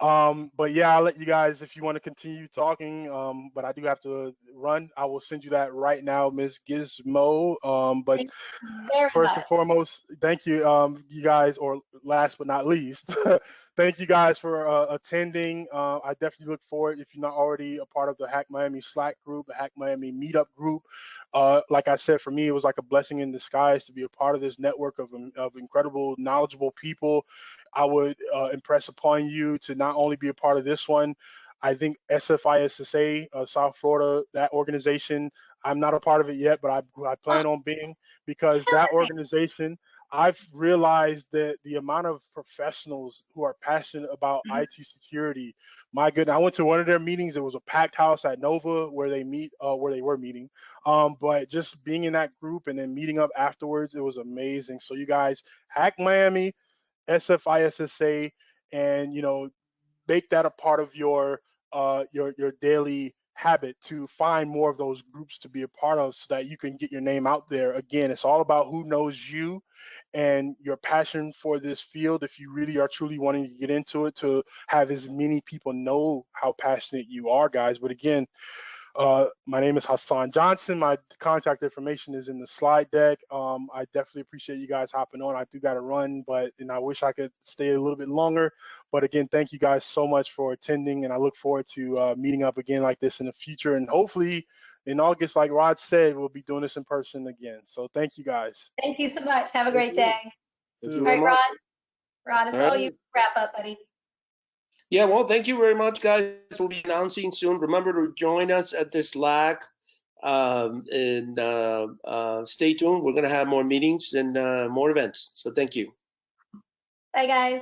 Speaker 4: But yeah, I'll let you guys if you want to continue talking. But I do have to run. I will send you that right now, Miss Gizmo. But
Speaker 2: Thank you very
Speaker 4: first
Speaker 2: much.
Speaker 4: and foremost, thank you, you guys, or last but not least, thank you guys for attending. I definitely look forward, if you're not already a part of the Hack Miami Slack group, the Hack Miami Meetup group. Like I said, for me, it was like a blessing in disguise to be a part of this network of incredible, knowledgeable people. I would impress upon you to not only be a part of this one. I think SFISSA, South Florida, that organization, I'm not a part of it yet, but I plan on being, because that organization, I've realized that the amount of professionals who are passionate about IT security, my goodness, I went to one of their meetings. It was a packed house at Nova where they were meeting. But just being in that group and then meeting up afterwards, it was amazing. So you guys, Hack Miami, SFISSA, and make that a part of your daily habit to find more of those groups to be a part of so that you can get your name out there. Again, it's all about who knows you and your passion for this field. If you really are truly wanting to get into it, to have as many people know how passionate you are, guys. But again, my name is Hassan Johnson. My contact information is in the slide deck. I definitely appreciate you guys hopping on. I do got to run, and I wish I could stay a little bit longer. But again, thank you guys so much for attending, and I look forward to meeting up again like this in the future. And hopefully in August, like Rod said, we'll be doing this in person again. So thank you guys.
Speaker 2: Thank you so much. Have a great day.
Speaker 3: Thank you
Speaker 2: All
Speaker 3: very
Speaker 2: right,
Speaker 3: much.
Speaker 2: Rod, it's
Speaker 3: All
Speaker 2: all
Speaker 3: right.
Speaker 2: you. Wrap up, buddy.
Speaker 3: Yeah, well, thank you very much, guys. We'll be announcing soon. Remember to join us at this Slack, and stay tuned. We're going to have more meetings and more events. So thank you.
Speaker 2: Bye, guys.